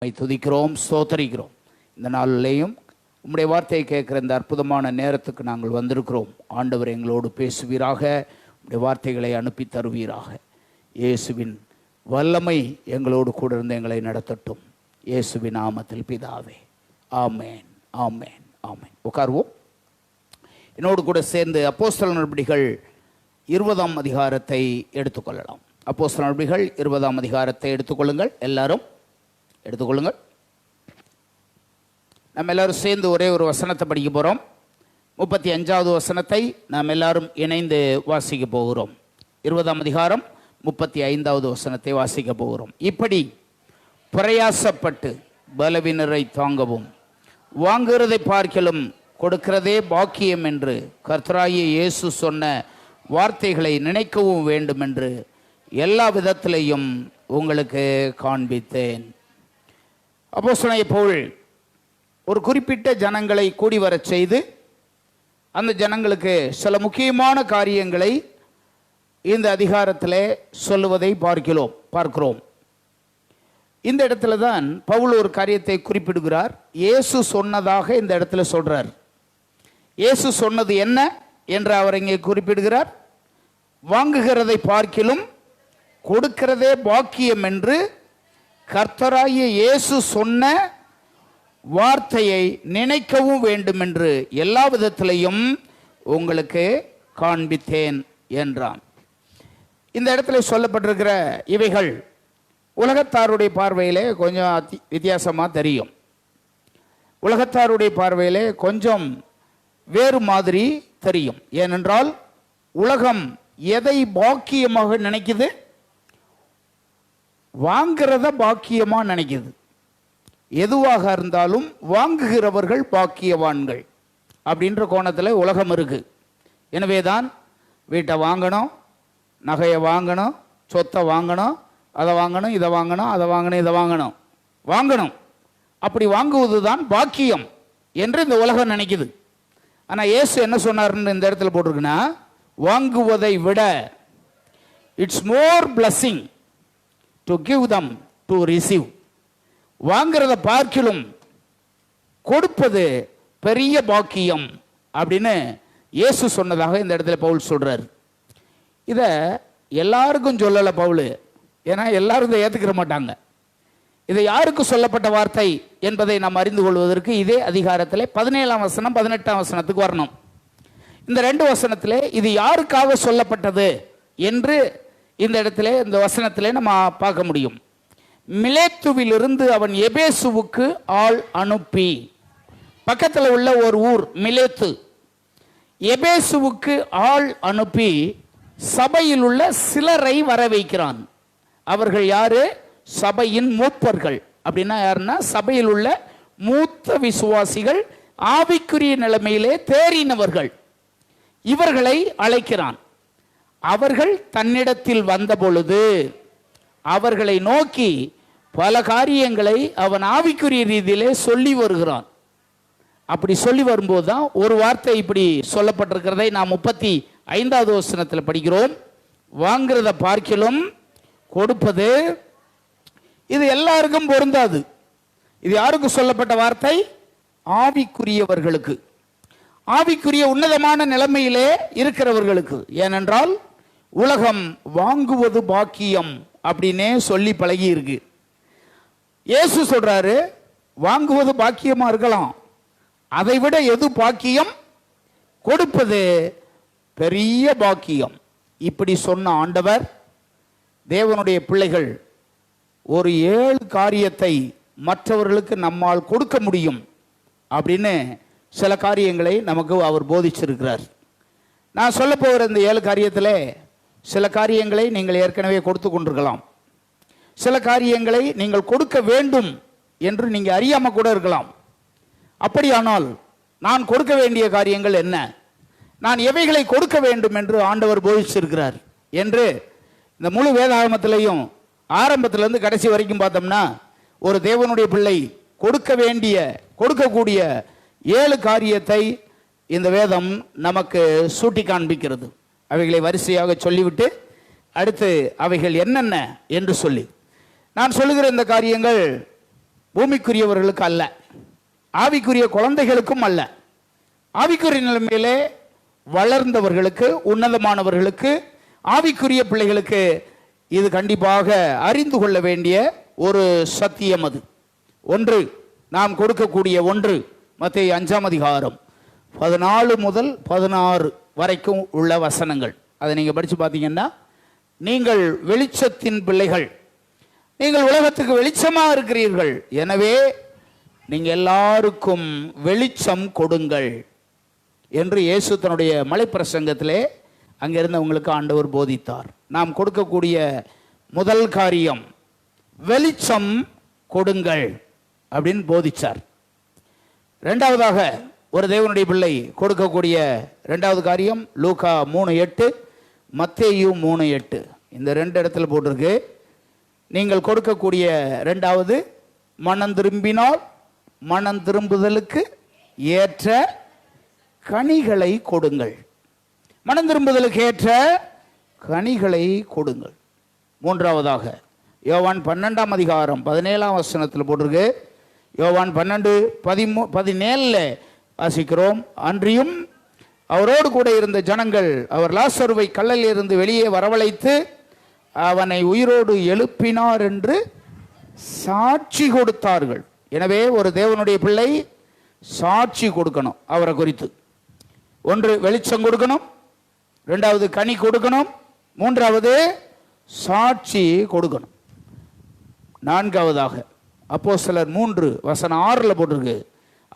துதிக்கிறோம், ஸ்தோத்தரிக்கிறோம். இந்த நாளிலேயும் உம்முடைய வார்த்தையை கேட்குற இந்த அற்புதமான நேரத்துக்கு நாங்கள் வந்திருக்கிறோம். ஆண்டவர் எங்களோடு பேசுவீராக, உம்முடைய வார்த்தைகளை அனுப்பி தருவீராக. இயேசுவின் வல்லமை எங்களோடு கூட இருந்து எங்களை நடத்தட்டும். இயேசுவின் நாமத்தில் பிதாவே, ஆமேன், ஆமேன், ஆமேன். உட்காருவோம். என்னோடு கூட சேர்ந்து அப்போஸ்தலர் நடபடிகள் 20ஆம் அதிகாரத்தை எடுத்துக்கொள்ளலாம். அப்போஸ்தலர் நடபடிகள் 20ஆம் அதிகாரத்தை எடுத்துக்கொள்ளுங்கள். எல்லாரும் எடுத்துக்கொள்ளுங்கள். நம்ம எல்லாரும் சேர்ந்து ஒரே ஒரு வசனத்தை படிக்க போகிறோம். 35வது வசனத்தை நாம் எல்லாரும் இணைந்து வாசிக்க போகிறோம். 20ஆம் அதிகாரம் 35வது வசனத்தை வாசிக்க போகிறோம். இப்படி பிரயாசப்பட்டு பலவீனரை தாங்கவும் வாங்குகிறதை பார்க்கிலும் கொடுக்கிறதே பாக்கியம் என்று கர்த்தராகிய இயேசு சொன்ன வார்த்தைகளை நினைக்கவும் வேண்டும் என்று எல்லா விதத்திலையும் உங்களுக்கு காண்பித்தேன். அப்போஸ்தலனாகிய பவுல் ஒரு குறிப்பிட்ட ஜனங்களை கூடி வரச் செய்து அந்த ஜனங்களுக்கு சில முக்கியமான காரியங்களை இந்த அதிகாரத்தில் சொல்லுவதை பார்க்கிறோம். இந்த இடத்துல தான் பவுல் ஒரு காரியத்தை குறிப்பிடுகிறார். இயேசு சொன்னதாக இந்த இடத்துல சொல்றார். இயேசு சொன்னது என்ன என்று அவர் இங்கே குறிப்பிடுகிறார். வாங்குகிறதை பார்க்கிலும் கொடுக்கிறதே பாக்கியம் என்று கர்த்தராகிய இயேசு சொன்ன வார்த்தையை நினைக்கவும் வேண்டும் என்று எல்லா விதத்திலையும் உங்களுக்கு காண்பித்தேன் என்றான். இந்த இடத்துல சொல்லப்பட்டிருக்கிற இவைகள் உலகத்தாருடைய பார்வையிலே கொஞ்சம் வித்தியாசமாக தெரியும். உலகத்தாருடைய பார்வையிலே கொஞ்சம் வேறு மாதிரி தெரியும். ஏனென்றால் உலகம் எதை பாக்கியமாக நினைக்குது? வாங்கிறத பாக்கியமாக நினைக்குது. எதுவாக இருந்தாலும் வாங்குகிறவர்கள் பாக்கியவான்கள் அப்படின்ற கோணத்தில் உலகம் இருக்கு. எனவே தான் வீட்டை வாங்கணும், நகையை வாங்கணும், சொத்தை வாங்கணும், அதை வாங்கணும், இதை வாங்கணும், அதை வாங்கணும், இதை வாங்கணும். அப்படி வாங்குவது தான் பாக்கியம் என்று இந்த உலகம் நினைக்குது. ஆனால் இயேசு என்ன சொன்னார்னு இந்த இடத்துல போட்டிருக்குன்னா, வாங்குவதை விட it's more blessing to give them to receive. வாங்கிறத பார்க்கிலும் கொடுப்பது பெரிய பாக்கியம் அப்படின்னு இயேசு சொன்னதாக இந்த இடத்துல பவுல் சொல்றார். இதை எல்லாருக்கும் சொல்லலை பவுல், ஏன்னா எல்லாரும் இதை ஏற்றுக்கிற மாட்டாங்க. இது யாருக்கு சொல்லப்பட்ட வார்த்தை என்பதை நாம் அறிந்து கொள்வதற்கு இதே அதிகாரத்தில் 17ஆம் வசனம் 18ஆம் வசனத்துக்கு வரணும். இந்த 2 வசனத்திலே இது யாருக்காக சொல்லப்பட்டது என்று இந்த இடத்துல இந்த வசனத்திலே நம்ம பார்க்க முடியும். மிலேத்துவிலிருந்து அவன் எபேசுவுக்கு ஆள் அனுப்பி, பக்கத்தில் உள்ள ஒரு ஊர் மிலேத்து, எபேசுவுக்கு ஆள் அனுப்பி சபையில் உள்ள சிலரை வர வைக்கிறான். அவர்கள் யாரு? சபையின் மூப்பர்கள். அப்படின்னா யாருன்னா சபையில் உள்ள மூத்த விசுவாசிகள், ஆவிக்குரிய நிலைமையிலே தேறினவர்கள். இவர்களை அழைக்கிறான். அவர்கள் தன்னிடத்தில் வந்த பொழுது அவர்களை நோக்கி பல காரியங்களை அவன் ஆவிக்குரிய ரீதியிலே சொல்லி வருகிறான். அப்படி சொல்லி வரும்போது தான் ஒரு வார்த்தை இப்படி சொல்லப்பட்டிருக்கிறதை நாம் 35வது வசனத்தில் படிக்கிறோம். வாங்கிறத பார்க்கிலும் கொடுப்பது. இது எல்லாருக்கும் பொருந்தாது. இது யாருக்கு சொல்லப்பட்ட வார்த்தை? ஆவிக்குரியவர்களுக்கு, ஆவிக்குரிய உன்னதமான நிலைமையிலே இருக்கிறவர்களுக்கு. ஏனென்றால் உலகம் வாங்குவது பாக்கியம் அப்படின்னே சொல்லி பழகி இருக்கு. இயேசு சொல்றாரு, வாங்குவது பாக்கியமா இருக்கலாம், அதை விட எது பாக்கியம்? கொடுப்பது பெரிய பாக்கியம். இப்படி சொன்ன ஆண்டவர், தேவனுடைய பிள்ளைகள் ஒரு 7 காரியத்தை மற்றவர்களுக்கு நம்மால் கொடுக்க முடியும் அப்படின்னு சில காரியங்களை நமக்கு அவர் போதிச்சிருக்கிறார். நான் சொல்ல போகிற இந்த 7 காரியத்தில் சில காரியங்களை நீங்கள் ஏற்கனவே கொடுத்து கொண்டிருக்கலாம். சில காரியங்களை நீங்கள் கொடுக்க வேண்டும் என்று நீங்கள் அறியாமல் கூட இருக்கலாம். அப்படியானால் நான் கொடுக்க வேண்டிய காரியங்கள் என்ன, நான் எவைகளை கொடுக்க வேண்டும் என்று ஆண்டவர் போதிச்சிருக்கிறார் என்று இந்த முழு வேதாகமத்திலையும் ஆரம்பத்திலிருந்து கடைசி வரைக்கும் பார்த்தோம்னா ஒரு தேவனுடைய பிள்ளை கொடுக்கக்கூடிய 7 காரியத்தை இந்த வேதம் நமக்கு சூட்டி காண்பிக்கிறது. அவைகளை வரிசையாக சொல்லிவிட்டு அடுத்து அவைகள் என்னென்ன என்று சொல்லி நான் சொல்லுகிற இந்த காரியங்கள் பூமிக்குரியவர்களுக்கு அல்ல, ஆவிக்குரிய குழந்தைகளுக்கும் அல்ல. ஆவிக்குரிய நிலைமையிலே வளர்ந்தவர்களுக்கு, உன்னதமானவர்களுக்கு, ஆவிக்குரிய பிள்ளைகளுக்கு இது கண்டிப்பாக அறிந்து கொள்ள வேண்டிய ஒரு சத்தியம். அது ஒன்று, நாம் கொடுக்கக்கூடிய ஒன்று மத்தேயு 5ஆம் அதிகாரம் 14 முதல் 16 வரைக்கும் உள்ள வசனங்கள். அதை நீங்கள் படித்து பார்த்தீங்கன்னா, நீங்கள் வெளிச்சத்தின் பிள்ளைகள், நீங்கள் உலகத்துக்கு வெளிச்சமாக இருக்கிறீர்கள், எனவே நீங்கள் எல்லாருக்கும் வெளிச்சம் கொடுங்கள் என்று இயேசு தன்னுடைய மலைப்பிரசங்கத்திலே அங்கிருந்தவங்களுக்கு ஆண்டவர் போதித்தார். நாம் கொடுக்கக்கூடிய முதல் காரியம் வெளிச்சம் கொடுங்கள் அப்படின்னு போதிச்சார். இரண்டாவதாக ஒரு தேவனுடைய பிள்ளை கொடுக்கக்கூடிய இரண்டாவது காரியம் லூக்கா 3:8, மத்தேயு 3:8, இந்த 2 இடத்துல போட்டிருக்கு. நீங்கள் கொடுக்கக்கூடிய இரண்டாவது, மனம் திரும்பினால் மனம் திரும்புதலுக்கு ஏற்ற கனிகளை கொடுங்கள். மனம் திரும்புதலுக்கு ஏற்ற கனிகளை கொடுங்கள். மூன்றாவதாக யோவான் 12ஆம் அதிகாரம் 17ஆம் வசனத்தில் போட்டிருக்கு. யோவான் 12:17 வாசிக்கிறோம். அன்றியும் அவரோடு கூட இருந்த ஜனங்கள் அவர் லாசருவை கல்லலில் இருந்து வெளியே வரவழைத்து அவனை உயிரோடு எழுப்பினார் என்று சாட்சி கொடுத்தார்கள். எனவே ஒரு தேவனுடைய பிள்ளை சாட்சி கொடுக்கணும் அவரை குறித்து. ஒன்று, வெளிச்சம் கொடுக்கணும். இரண்டாவது, கனி கொடுக்கணும். மூன்றாவது, சாட்சி கொடுக்கணும். நான்காவதாக அப்போஸ்தலர் 3:6 போட்டிருக்கு.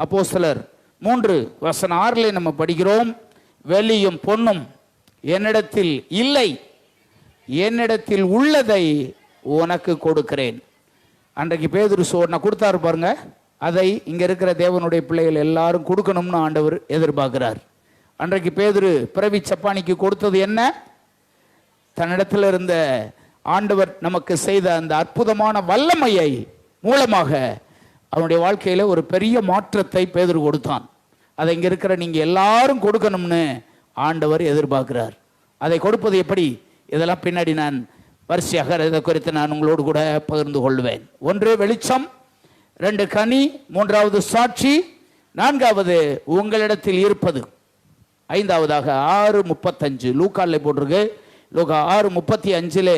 அப்போஸ்தலர் 3:6 நம்ம படிக்கிறோம். வெள்ளியும் பொன்னும் என்னிடத்தில் இல்லை, என்னிடத்தில் உள்ளதை உனக்கு கொடுக்கிறேன். அன்றைக்கு பேதுரு சொன்ன கொடுத்தாரு பாருங்க, அதை இங்க இருக்கிற தேவனுடைய பிள்ளைகள் எல்லாரும் கொடுக்கணும்னு ஆண்டவர் எதிர்பார்க்கிறார். அன்றைக்கு பேதுரு பிறவி சப்பானிக்கு கொடுத்தது என்ன? தன்னிடத்தில் இருந்த ஆண்டவர் நமக்கு செய்த அந்த அற்புதமான வல்லமையை மூலமாக அவனுடைய வாழ்க்கையில ஒரு பெரிய மாற்றத்தை பேதுரு கொடுத்தான். அதை இங்க இருக்கிற நீங்க எல்லாரும் கொடுக்கணும்னு ஆண்டவர் எதிர்பார்க்கிறார். அதை கொடுப்பது எப்படி, இதெல்லாம் பின்னாடி நான் வரிசையாக இதை குறித்து நான் உங்களோடு கூட பகிர்ந்து கொள்வேன். ஒன்று, வெளிச்சம். 2, கனி. 3வது, சாட்சி. 4வது, உங்களிடத்தில் இருப்பது. 5வதாக 6:35 லூக்கால போட்டிருக்கு. லூக்கா 6:35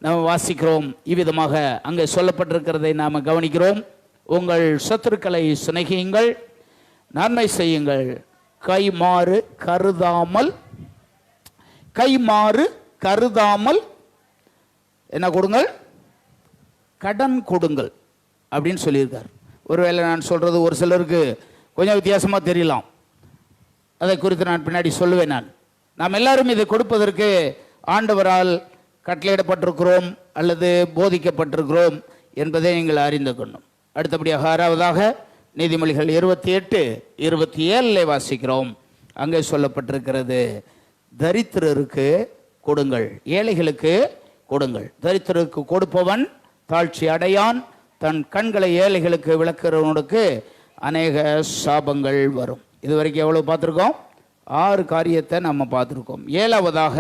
நம்ம வாசிக்கிறோம். இவ்விதமாக அங்கே சொல்லப்பட்டிருக்கிறதை நாம் கவனிக்கிறோம். உங்கள் சத்துருக்களை சிநேகியுங்கள், நன்மை செய்யுங்கள், கைமாறு கருதாமல் என்ன கொடுங்கள்? கடன் கொடுங்கள் அப்படின்னு சொல்லியிருக்கார். ஒருவேளை நான் சொல்றது ஒரு சிலருக்கு கொஞ்சம் வித்தியாசமாக தெரியலாம். அதை குறித்து நான் பின்னாடி சொல்லுவேன். நாம் எல்லாரும் இதை கொடுப்பதற்கு ஆண்டவரால் கட்டளையிடப்பட்டிருக்கிறோம் அல்லது போதிக்கப்பட்டிருக்கிறோம் என்பதை நீங்கள் அறிந்து கொள்ளும். அடுத்தபடியாக 6வதாக நீதிமொழிகள் 28:27 வாசிக்கிறோம். அங்கே சொல்லப்பட்டிருக்கிறது, தரித்திரருக்கு கொடுங்கள், ஏழைகளுக்கு கொடுங்கள். தரித்திரருக்கு கொடுப்பவன் தாழ்ச்சி அடையான், தன் கண்களை ஏழைகளுக்கு விளக்குறவனுக்கு அநேக சாபங்கள் வரும். இதுவரைக்கும் எவ்வளவு பார்த்துருக்கோம்? 6 காரியத்தை நம்ம பார்த்துருக்கோம். 7வதாக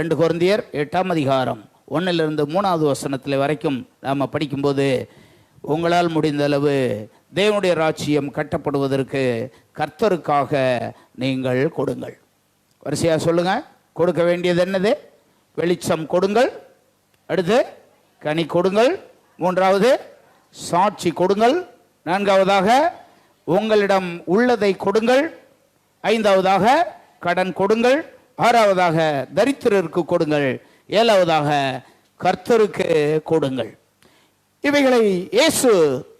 2 கொரிந்தியர் 8ஆம் அதிகாரம் 1லிருந்து 3வது வசனத்தில் வரைக்கும் நாம் படிக்கும்போது, உங்களால் முடிந்த அளவு தேவனுடைய ராஜ்யம் கட்டப்படுவதற்கு கர்த்தருக்காக நீங்கள் கொடுங்கள். வரிசையா சொல்லுங்க. கொடுக்க வேண்டியது என்னது? வெளிச்சம் கொடுங்கள். அடுத்து கனி கொடுங்கள். 3வது சாட்சி கொடுங்கள். 4வதாக உங்களிடம் உள்ளதை கொடுங்கள். 5வதாக கடன் கொடுங்கள். 6வதாக தரித்திரருக்கு கொடுங்கள். 7வதாக கர்த்தருக்கு கொடுங்கள். இவைகளை இயேசு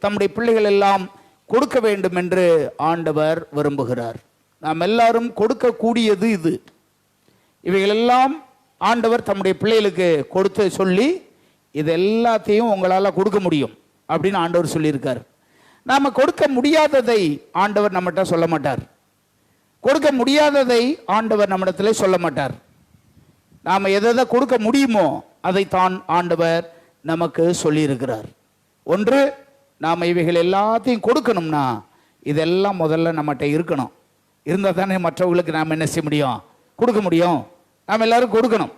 தம்முடைய பிள்ளைகள் எல்லாம் கொடுக்க வேண்டும் என்று ஆண்டவர் விரும்புகிறார். நாம் எல்லாரும் கொடுக்கக்கூடியது இது. இவைகளெல்லாம் ஆண்டவர் தம்முடைய பிள்ளைகளுக்கு கொடுத்து சொல்லி, இது எல்லாத்தையும் உங்களால் கொடுக்க முடியும் அப்படின்னு ஆண்டவர் சொல்லியிருக்கார். நாம் கொடுக்க முடியாததை ஆண்டவர் நம்மகிட்ட சொல்ல மாட்டார். கொடுக்க முடியாததை ஆண்டவர் நம்மிடத்தில் சொல்ல மாட்டார். நாம் எதை கொடுக்க முடியுமோ அதைத்தான் ஆண்டவர் நமக்கு சொல்லியிருக்கிறார். ஒன்று, நாம் இவைகள் எல்லாத்தையும் கொடுக்கணும்னா இதெல்லாம் முதல்ல நம்மகிட்ட இருக்கணும். இருந்தால் தானே மற்றவர்களுக்கு நாம் என்ன செய்ய முடியும்? கொடுக்க முடியும். நாம் எல்லாரும் கொடுக்கணும்.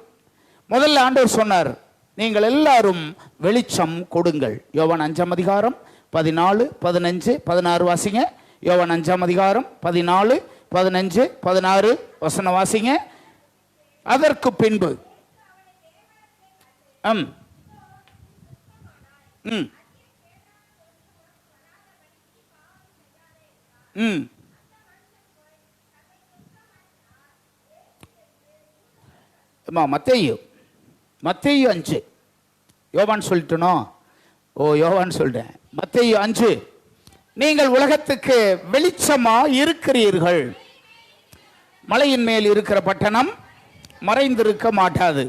முதல்ல ஆண்டவர் சொன்னார், நீங்கள் எல்லாரும் வெளிச்சம் கொடுங்கள். யோவான் 5ஆம் அதிகாரம் 14, 15, 16 வாசிங்க. யோவான் 5ஆம் அதிகாரம் 14, 15, 16 வசனம் வாசிங்க. அதற்கு பின்பு மத்தேயு 5, யோவான் சொல்லிட்டனோ? யோவான் சொல்றேன். மத்தேயு 5, நீங்கள் உலகத்துக்கு வெளிச்சமா இருக்கிறீர்கள். மலையின் மேல் இருக்கிற பட்டணம் மறைந்திருக்க மாட்டாது.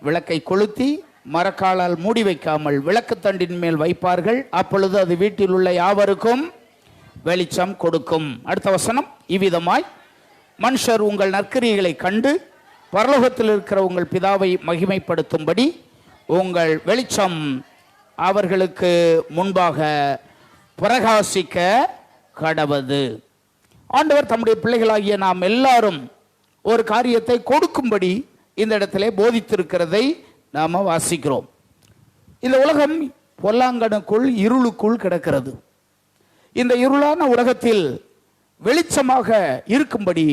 விளக்கை கொளுத்தி மரக்காலால் மூடி வைக்காமல் விளக்கு தண்டின் மேல் வைப்பார்கள். அப்பொழுது அது வீட்டில் உள்ள யாவருக்கும் வெளிச்சம் கொடுக்கும். அடுத்த வசனம், இவ்விதமாய் மனுஷர் உங்கள் நற்கிரியைகளை கண்டு பரலோகத்தில் இருக்கிற உங்கள் பிதாவை மகிமைப்படுத்தும்படி உங்கள் வெளிச்சம் அவர்களுக்கு முன்பாக பிரகாசிக்க கடவது. ஆண்டவர் தம்முடைய பிள்ளைகளாகிய நாம் எல்லாரும் ஒரு காரியத்தை கொடுக்கும்படி இந்த இடத்திலே போதித்திருக்கிறதை நாம் வாசிக்கிறோம். இந்த உலகம் பொல்லாங்கனுக்குள் இருளுக்குள் கிடக்கிறது. இந்த இருளான உலகத்தில் வெளிச்சமாக இருக்கும்படி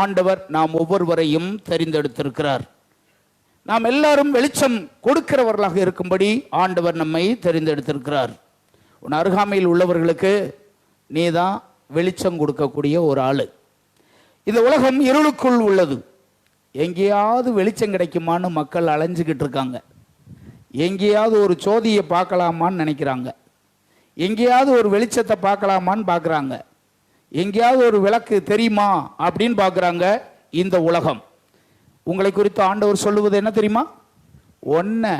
ஆண்டவர் நாம் ஒவ்வொருவரையும் தெரிந்தெடுத்திருக்கிறார். நாம் எல்லாரும் வெளிச்சம் கொடுக்கிறவர்களாக இருக்கும்படி ஆண்டவர் நம்மை தெரிந்தெடுத்திருக்கிறார். உன் அருகாமையில் உள்ளவர்களுக்கு நீ தான் வெளிச்சம் கொடுக்கக்கூடிய ஒரு ஆளு. இந்த உலகம் இருளுக்குள் உள்ளது. எங்கேயாவது வெளிச்சம் கிடைக்குமான்னு மக்கள் அலைஞ்சிக்கிட்டு இருக்காங்க. எங்கேயாவது ஒரு சோதியை பார்க்கலாமான்னு நினைக்கிறாங்க. எங்கேயாவது ஒரு வெளிச்சத்தை பார்க்கலாமான்னு பார்க்குறாங்க. எங்கேயாவது ஒரு விளக்கு தெரியுமா அப்படின்னு பார்க்குறாங்க. இந்த உலகம் உங்களை குறித்து ஆண்டவர் சொல்லுவது என்ன தெரியுமா? ஒன்றை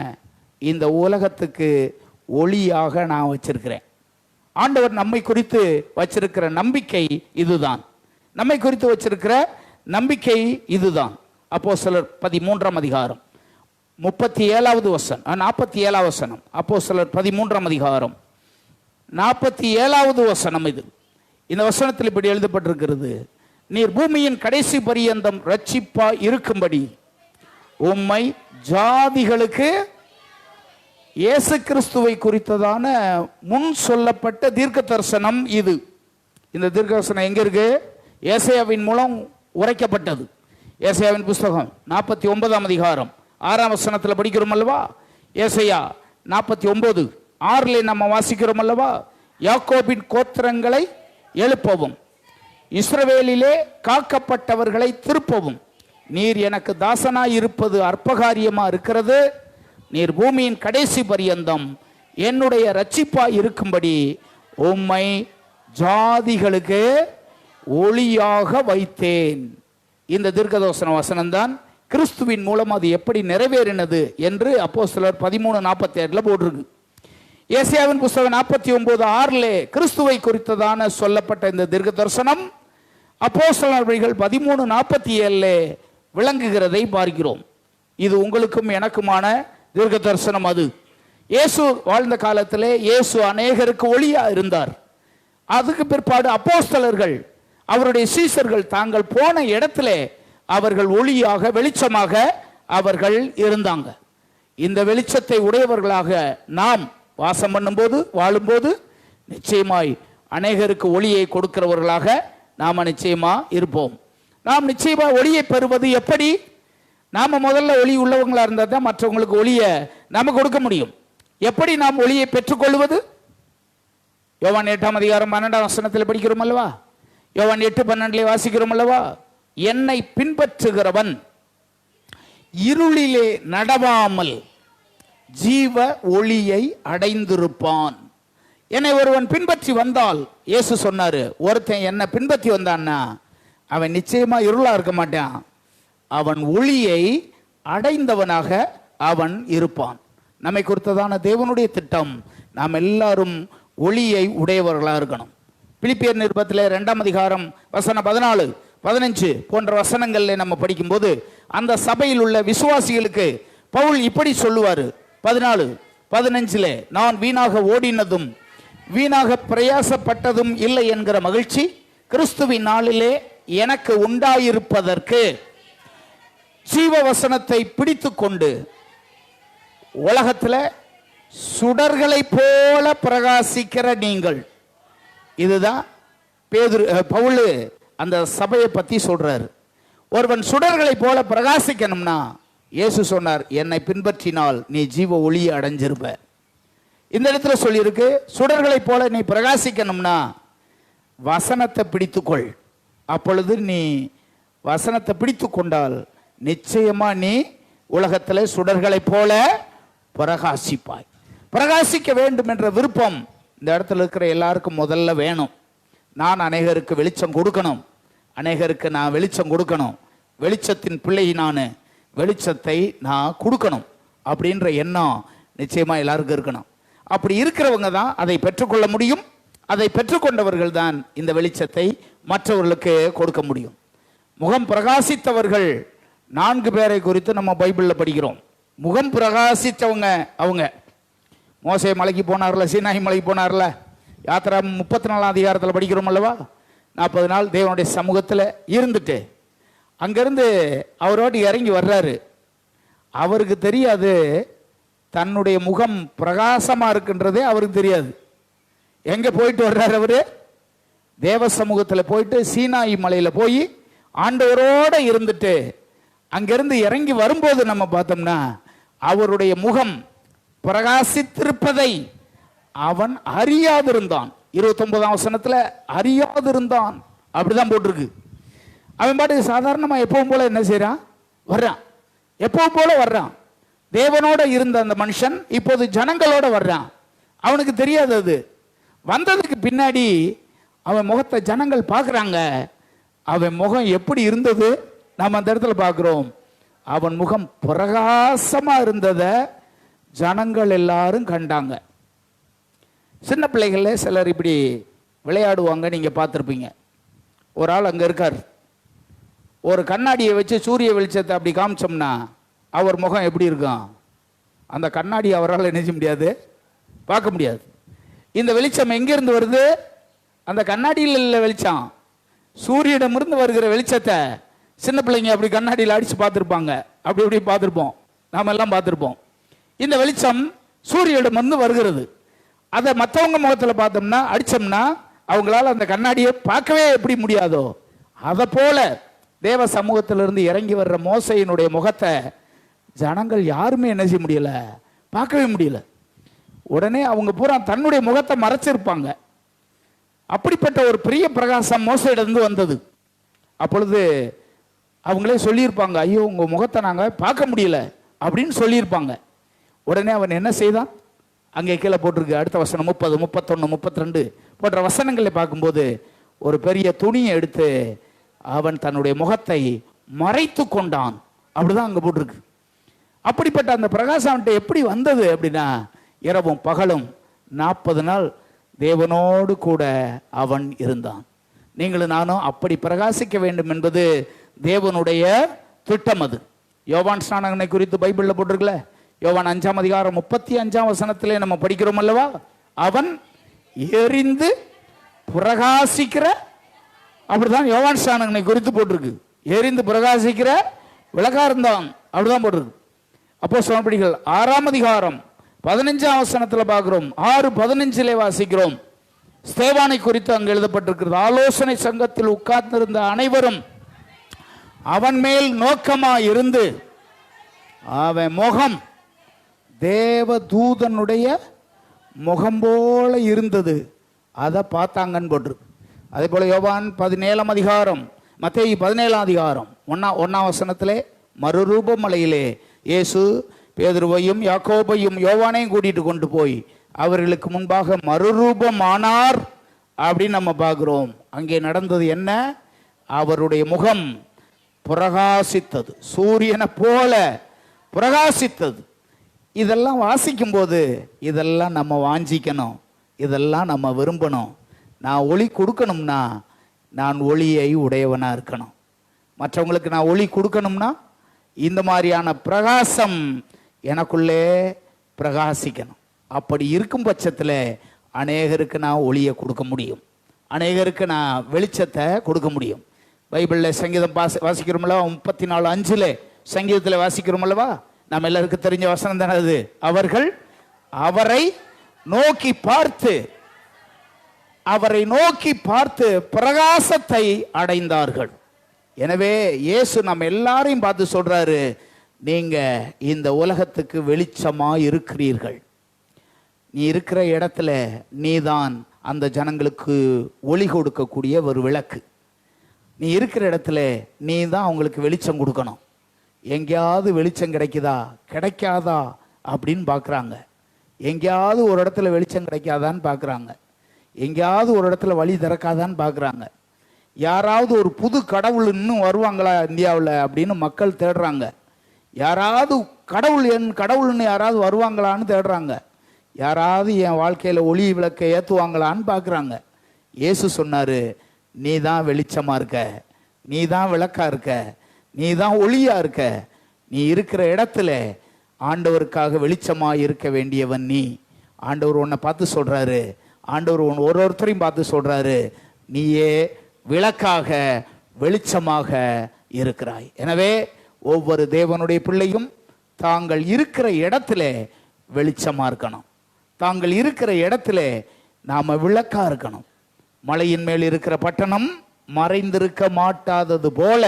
இந்த உலகத்துக்கு ஒளியாக நான் வச்சிருக்கிறேன். ஆண்டவர் நம்மை குறித்து வச்சிருக்கிற நம்பிக்கை இதுதான். நம்மை குறித்து வச்சிருக்கிற நம்பிக்கை இதுதான். அப்போஸ்தலர் 13ஆம் அதிகாரம் 37வது வசனம் 47வது வசனம். அப்போஸ்தலர் 13ஆம் அதிகாரம் 47வது வசனம். இது இந்த வசனத்தில் இப்படி எழுதப்பட்டிருக்கிறது, நீர் பூமியின் கடைசி பரியந்தம் ரட்சிப்பா இருக்கும்படி உம்மை ஜாதிகளுக்கு இயேசு கிறிஸ்துவை குறித்ததான முன் சொல்லப்பட்ட தீர்க்க தரிசனம் இது. இந்த தீர்க்க தரிசனம் எங்க இருக்கு? ஏசாயாவின் மூலம் உரைக்கப்பட்டது. ஏசாயாவின் புஸ்தகம் 49ஆம் அதிகாரம் 6ஆம் வசனத்தில் படிக்கிறோம் அல்லவா? ஏசாயா 49:6 நம்ம வாசிக்கிறோம் அல்லவா? யாக்கோபின் கோத்திரங்களை எழுப்பவும், இஸ்ரவேலிலே காக்கப்பட்டவர்களை திருப்பவும், நீர் எனக்கு தாசனாய் இருப்பது அற்பகாரியமா இருக்கிறது. நீர் பூமியின் கடைசி பரியந்தம் என்னுடைய ரட்சிப்பாய் இருக்கும்படி உம்மை ஜாதிகளுக்கு ஒளியாக வைத்தேன். இந்த தீர்க்கதரிசன வசனம்தான் கிறிஸ்துவின் மூலம் அது எப்படி நிறைவேறினது என்று அப்போஸ்தலர் 13:47 போட்டிருக்கு. ஏசாயாவின் புஸ்தகம் 49:6 கிறிஸ்துவை குறித்ததான சொல்லப்பட்ட இந்த தீர்க்க தரிசனம் அப்போஸ்தலர்கள் 13:47 விளங்குகிறதை பார்க்கிறோம். இது உங்களுக்கும் எனக்குமான தீர்க்க தரிசனம். அது இயேசு வாழ்ந்த காலத்திலே இயேசு அநேகருக்கு ஒளியா இருந்தார். அதுக்கு பிற்பாடு அப்போஸ்தலர்கள் அவருடைய சீசர்கள் தாங்கள் போன இடத்துல அவர்கள் ஒளியாக வெளிச்சமாக அவர்கள் இருந்தாங்க. இந்த வெளிச்சத்தை உடையவர்களாக நாம் வாசம் பண்ணும்போது வாழும்போது நிச்சயமாய் அநேகருக்கு ஒளியை கொடுக்கிறவர்களாக நாம் நிச்சயமா இருப்போம். நாம் நிச்சயமா ஒளியை பெறுவது எப்படி? நாம முதல்ல ஒளி உள்ளவங்களா இருந்தால் தான் மற்றவங்களுக்கு ஒளியை நாம கொடுக்க முடியும். எப்படி நாம் ஒளியை பெற்றுக்கொள்வது? யோவான் 8ஆம் அதிகாரம் 12ஆம் வசனத்தில் படிக்கிறோம் அல்லவா? யோவான் 8:12 வாசிக்கிறோம் அல்லவா? என்னை பின்பற்றுகிறவன் இருளிலே நடவாமல் ஜீவ ஒளியை அடைந்திருப்பான். என்னை ஒருவன் பின்பற்றி வந்தால், இயேசு சொன்னாரு, ஒருத்தன் என்னை பின்பற்றி வந்தான்னா அவன் நிச்சயமா இருளா இருக்க மாட்டான், அவன் ஒளியை அடைந்தவனாக அவன் இருப்பான். நம்மை குறித்ததான தேவனுடைய திட்டம் நாம் எல்லாரும் ஒளியை உடையவர்களாக இருக்கணும். பிலிப்பியர் நிருபத்தில் 2ஆம் அதிகாரம் வசனம் 14, 15 போன்ற வசனங்களில் நம்ம படிக்கும்போது அந்த சபையில் உள்ள விசுவாசிகளுக்கு பவுல் இப்படி சொல்லுவார். 14, 15 நான் வீணாக ஓடினதும் வீணாக பிரயாசப்பட்டதும் இல்லை என்கிற மகிழ்ச்சி கிறிஸ்துவின் நாளிலே எனக்கு உண்டாயிருப்பதற்கு ஜீவ வசனத்தை பிடித்து கொண்டு உலகத்தில் சுடர்களை போல பிரகாசிக்கிற நீங்கள். இதுதான் பவுல் அந்த சபையை பத்தி சொல்றாரு. ஒருவன் சுடர்களை போல பிரகாசிக்கணும்னா இயேசு சொன்னார், என்னை பின்பற்றினால் நீ ஜீவ ஒளியை அடைஞ்சிருப்ப. இந்த இடத்துல சொல்லியிருக்கு, சுடர்களை போல நீ பிரகாசிக்கணும்னா வசனத்தை பிடித்துக்கொள். அப்பொழுது நீ வசனத்தை பிடித்து கொண்டால் நிச்சயமா நீ உலகத்தில் சுடர்களை போல பிரகாசிப்பாய். பிரகாசிக்க வேண்டும் என்ற விருப்பம் இந்த இடத்துல இருக்கிற எல்லாருக்கும் முதல்ல வேணும். நான் அநேகருக்கு வெளிச்சம் கொடுக்கணும், அநேகருக்கு நான் வெளிச்சம் கொடுக்கணும், வெளிச்சத்தின் பிள்ளை நான், வெளிச்சத்தை நான் கொடுக்கணும் அப்படின்ற எண்ணம் நிச்சயமா எல்லாருக்கும் இருக்கணும். அப்படி இருக்கிறவங்க தான் அதை பெற்றுக்கொள்ள முடியும். அதை பெற்றுக்கொண்டவர்கள் தான் இந்த வெளிச்சத்தை மற்றவர்களுக்கு கொடுக்க முடியும். முகம் பிரகாசித்தவர்கள் 4 பேரை குறித்து நம்ம பைபிளில் படிக்கிறோம். முகம் பிரகாசித்தவங்க அவங்க. மோசே மலைக்கு போனார்ல, சீனாய் மலைக்கு போனார்ல, யாத்திரா 34ஆம் அதிகாரத்தில் படிக்கிறோம் அல்லவா. 40 நாள் தேவனுடைய சமூகத்தில் இருந்துட்டு அங்கிருந்து அவரோடு இறங்கி வர்றாரு. அவருக்கு தெரியாது தன்னுடைய முகம் பிரகாசமாக இருக்குன்றதே அவருக்கு தெரியாது. எங்கே போயிட்டு வர்றாரு அவரு? தேவ சமூகத்தில் போயிட்டு சீனாய் மலையில் போய் ஆண்டவரோடு இருந்துட்டு அங்கிருந்து இறங்கி வரும்போது நம்ம பார்த்தோம்னா அவருடைய முகம் பிரகாசித்திருப்பதை அவன் அறியாதிருந்தான். 29ஆம் வசனத்தில் அறியாதிருந்தான் அப்படிதான் போட்டிருக்கு. அவன் பாட்டுக்கு சாதாரணமாக எப்பவும் போல என்ன செய்யறான்? வர்றான். எப்பவும் போல வர்றான். தேவனோட இருந்த அந்த மனுஷன் இப்போது ஜனங்களோட வர்றான். அவனுக்கு தெரியாது. அது வந்ததுக்கு பின்னாடி அவன் முகத்தை ஜனங்கள் பார்க்குறாங்க. அவன் முகம் எப்படி இருந்தது நாம் அந்த இடத்துல பார்க்குறோம். அவன் முகம் பிரகாசமாக இருந்ததை ஜனங்கள் எல்லாரும் கண்டாங்க. சின்ன பிள்ளைகள சிலர் இப்படி விளையாடுவாங்க, நீங்கள் பார்த்துருப்பீங்க. ஒரு ஆள் அங்கே இருக்கார். ஒரு கண்ணாடியை வச்சு சூரிய வெளிச்சத்தை அப்படி காமிச்சோம்னா அவர் முகம் எப்படி இருக்கும்? அந்த கண்ணாடி அவரால் நினைச்ச முடியாது, பார்க்க முடியாது. இந்த வெளிச்சம் எங்கிருந்து வருது? அந்த கண்ணாடியில் இல்லை வெளிச்சம், சூரியனிடமிருந்து வருகிற வெளிச்சத்தை சின்ன பிள்ளைங்க அப்படி கண்ணாடியில் அடித்து பார்த்துருப்பாங்க. அப்படி இப்படி பார்த்துருப்போம், நாம் எல்லாம் பார்த்துருப்போம். இந்த வெளிச்சம் சூரியனிடமிருந்து வருகிறது. அதை மற்றவங்க முகத்தில் பார்த்தோம்னா அடித்தோம்னா அவங்களால அந்த கண்ணாடியை பார்க்கவே எப்படி முடியாதோ அதை போல தேவ சமூகத்திலிருந்து இறங்கி வர்ற மோசையினுடைய முகத்தை ஜனங்கள் யாருமே என்ன செய்ய முடியல, பார்க்கவே முடியல. உடனே அவங்க பூரா தன்னுடைய முகத்தை மறைச்சிருப்பாங்க. அப்படிப்பட்ட ஒரு பெரிய பிரகாசம் மோசையிலிருந்து வந்தது. அப்பொழுது அவங்களே சொல்லியிருப்பாங்க, ஐயோ உங்கள் முகத்தை நாங்கள் பார்க்க முடியல அப்படின்னு சொல்லியிருப்பாங்க. உடனே அவன் என்ன செய்தான்? அங்கே கீழே போட்டிருக்கு அடுத்த வசனம் 30, 31, 32 போன்ற வசனங்களை பார்க்கும்போது ஒரு பெரிய துணியை எடுத்து அவன் தன்னுடைய முகத்தை மறைத்து கொண்டான். அப்படிதான் அங்கே போட்டிருக்கு. அப்படிப்பட்ட அந்த பிரகாசம் அவன்கிட்ட எப்படி வந்தது அப்படின்னா, இரவும் பகலும் 40 நாள் தேவனோடு கூட அவன் இருந்தான். நீங்களும் நானும் அப்படி பிரகாசிக்க வேண்டும் என்பது தேவனுடைய திட்டம். அது யோவான் ஸ்நானகனை குறித்து பைபிளில் போட்டிருக்கல. யோவான் 5ஆம் அதிகாரம் 35ஆம் வசனத்திலே நம்ம படிக்கிறோம் அல்லவா. அவன் எரிந்து பிரகாசிக்கிற, அப்படிதான் யோவான் ஸ்நானகனை குறித்து போட்டிருக்கு. எரிந்து பிரகாசிக்கிற விளக்காரந்தான் அப்படிதான் போட்டிருக்கு. அப்போஸ்தலர்கள் 6ஆம் அதிகாரம் 15ஆம் வசனத்தில் பார்க்கிறோம். 6:15 வாசிக்கிறோம். ஸ்தேவானை குறித்து அங்கு எழுதப்பட்டிருக்கிறது. ஆலோசனை சங்கத்தில் உட்கார்ந்திருந்த அனைவரும் அவன் மேல் நோக்கமா இருந்து அவன் முகம் தேவ தூதனுடைய முகம் போல இருந்தது, அதை பார்த்தாங்கன்னு போட்டிருக்கு. அதே போல யோவான் 17ஆம் அதிகாரம், மத்தேயு 17ஆம் அதிகாரம் 1ஆம் வசனத்திலே மறுரூப மலையிலே இயேசு பேதுருவையும் யாக்கோபையும் யோவானையும் கூட்டிட்டு கொண்டு போய் அவர்களுக்கு முன்பாக மறுரூபமானார் அப்படின்னு நம்ம பார்க்கிறோம். அங்கே நடந்தது என்ன? அவருடைய முகம் பிரகாசித்தது, சூரியனை போல பிரகாசித்தது. இதெல்லாம் வாசிக்கும் போது இதெல்லாம் நம்ம வாஞ்சிக்கணும், இதெல்லாம் நம்ம விரும்பணும். நான் ஒளி கொடுக்கணும்னா நான் ஒளியை உடையவனா இருக்கணும். மற்றவங்களுக்கு நான் ஒளி கொடுக்கணும்னா இந்த மாதிரியான பிரகாசம் எனக்குள்ளே பிரகாசிக்கணும். அப்படி இருக்கும் பட்சத்தில் அநேகருக்கு நான் ஒளியை கொடுக்க முடியும், அநேகருக்கு நான் வெளிச்சத்தை கொடுக்க முடியும். பைபிளில் சங்கீதம் வாசிக்கிறோம்ல, 34:5 சங்கீதத்தில் வாசிக்கிறோம் அல்லவா. நம்ம எல்லாருக்கும் தெரிஞ்ச வசனம் தானே அது. அவர்கள் அவரை நோக்கி பார்த்து பிரகாசத்தை அடைந்தார்கள். எனவே இயேசு நம்ம எல்லாரையும் பார்த்து சொல்றாரு, நீங்க இந்த உலகத்துக்கு வெளிச்சமா இருக்கிறீர்கள். நீ இருக்கிற இடத்துல நீதான் அந்த ஜனங்களுக்கு ஒளி கொடுக்கக்கூடிய ஒரு விளக்கு. நீ இருக்கிற இடத்துல நீ தான் அவங்களுக்கு வெளிச்சம் கொடுக்கணும். எங்கேயாவது வெளிச்சம் கிடைக்காதா அப்படின்னு பார்க்குறாங்க. எங்கேயாவது ஒரு இடத்துல வெளிச்சம் கிடைக்காதான்னு பார்க்குறாங்க. எங்கேயாவது ஒரு இடத்துல வழி திறக்காதான்னு பார்க்குறாங்க. யாராவது ஒரு புது கடவுள் இன்னும் வருவாங்களா இந்தியாவில் அப்படின்னு மக்கள் தேடுறாங்க. யாராவது கடவுள்னு யாராவது வருவாங்களான்னு தேடுறாங்க. யாராவது என் வாழ்க்கையில் ஒளி விளக்கை ஏற்றுவாங்களான்னு பார்க்குறாங்க. இயேசு சொன்னார், நீ தான் வெளிச்சமாக இருக்க, நீ தான் விளக்கா இருக்க, நீ தான் ஒளியா இருக்க. நீ இருக்கிற இடத்துல ஆண்டவருக்காக வெளிச்சமாக இருக்க வேண்டியவன் நீ. ஆண்டவர் உன்னை பார்த்து சொல்கிறாரு, ஆண்டவர் ஒருத்தரையும் பார்த்து சொல்கிறாரு, நீயே விளக்காக வெளிச்சமாக இருக்கிறாய். எனவே ஒவ்வொரு தேவனுடைய பிள்ளையும் தாங்கள் இருக்கிற இடத்துல வெளிச்சமாக இருக்கணும். தாங்கள் இருக்கிற இடத்துல நாம் விளக்கா இருக்கணும். மலையின் மேல் இருக்கிற பட்டணம் மறைந்திருக்க மாட்டாதது போல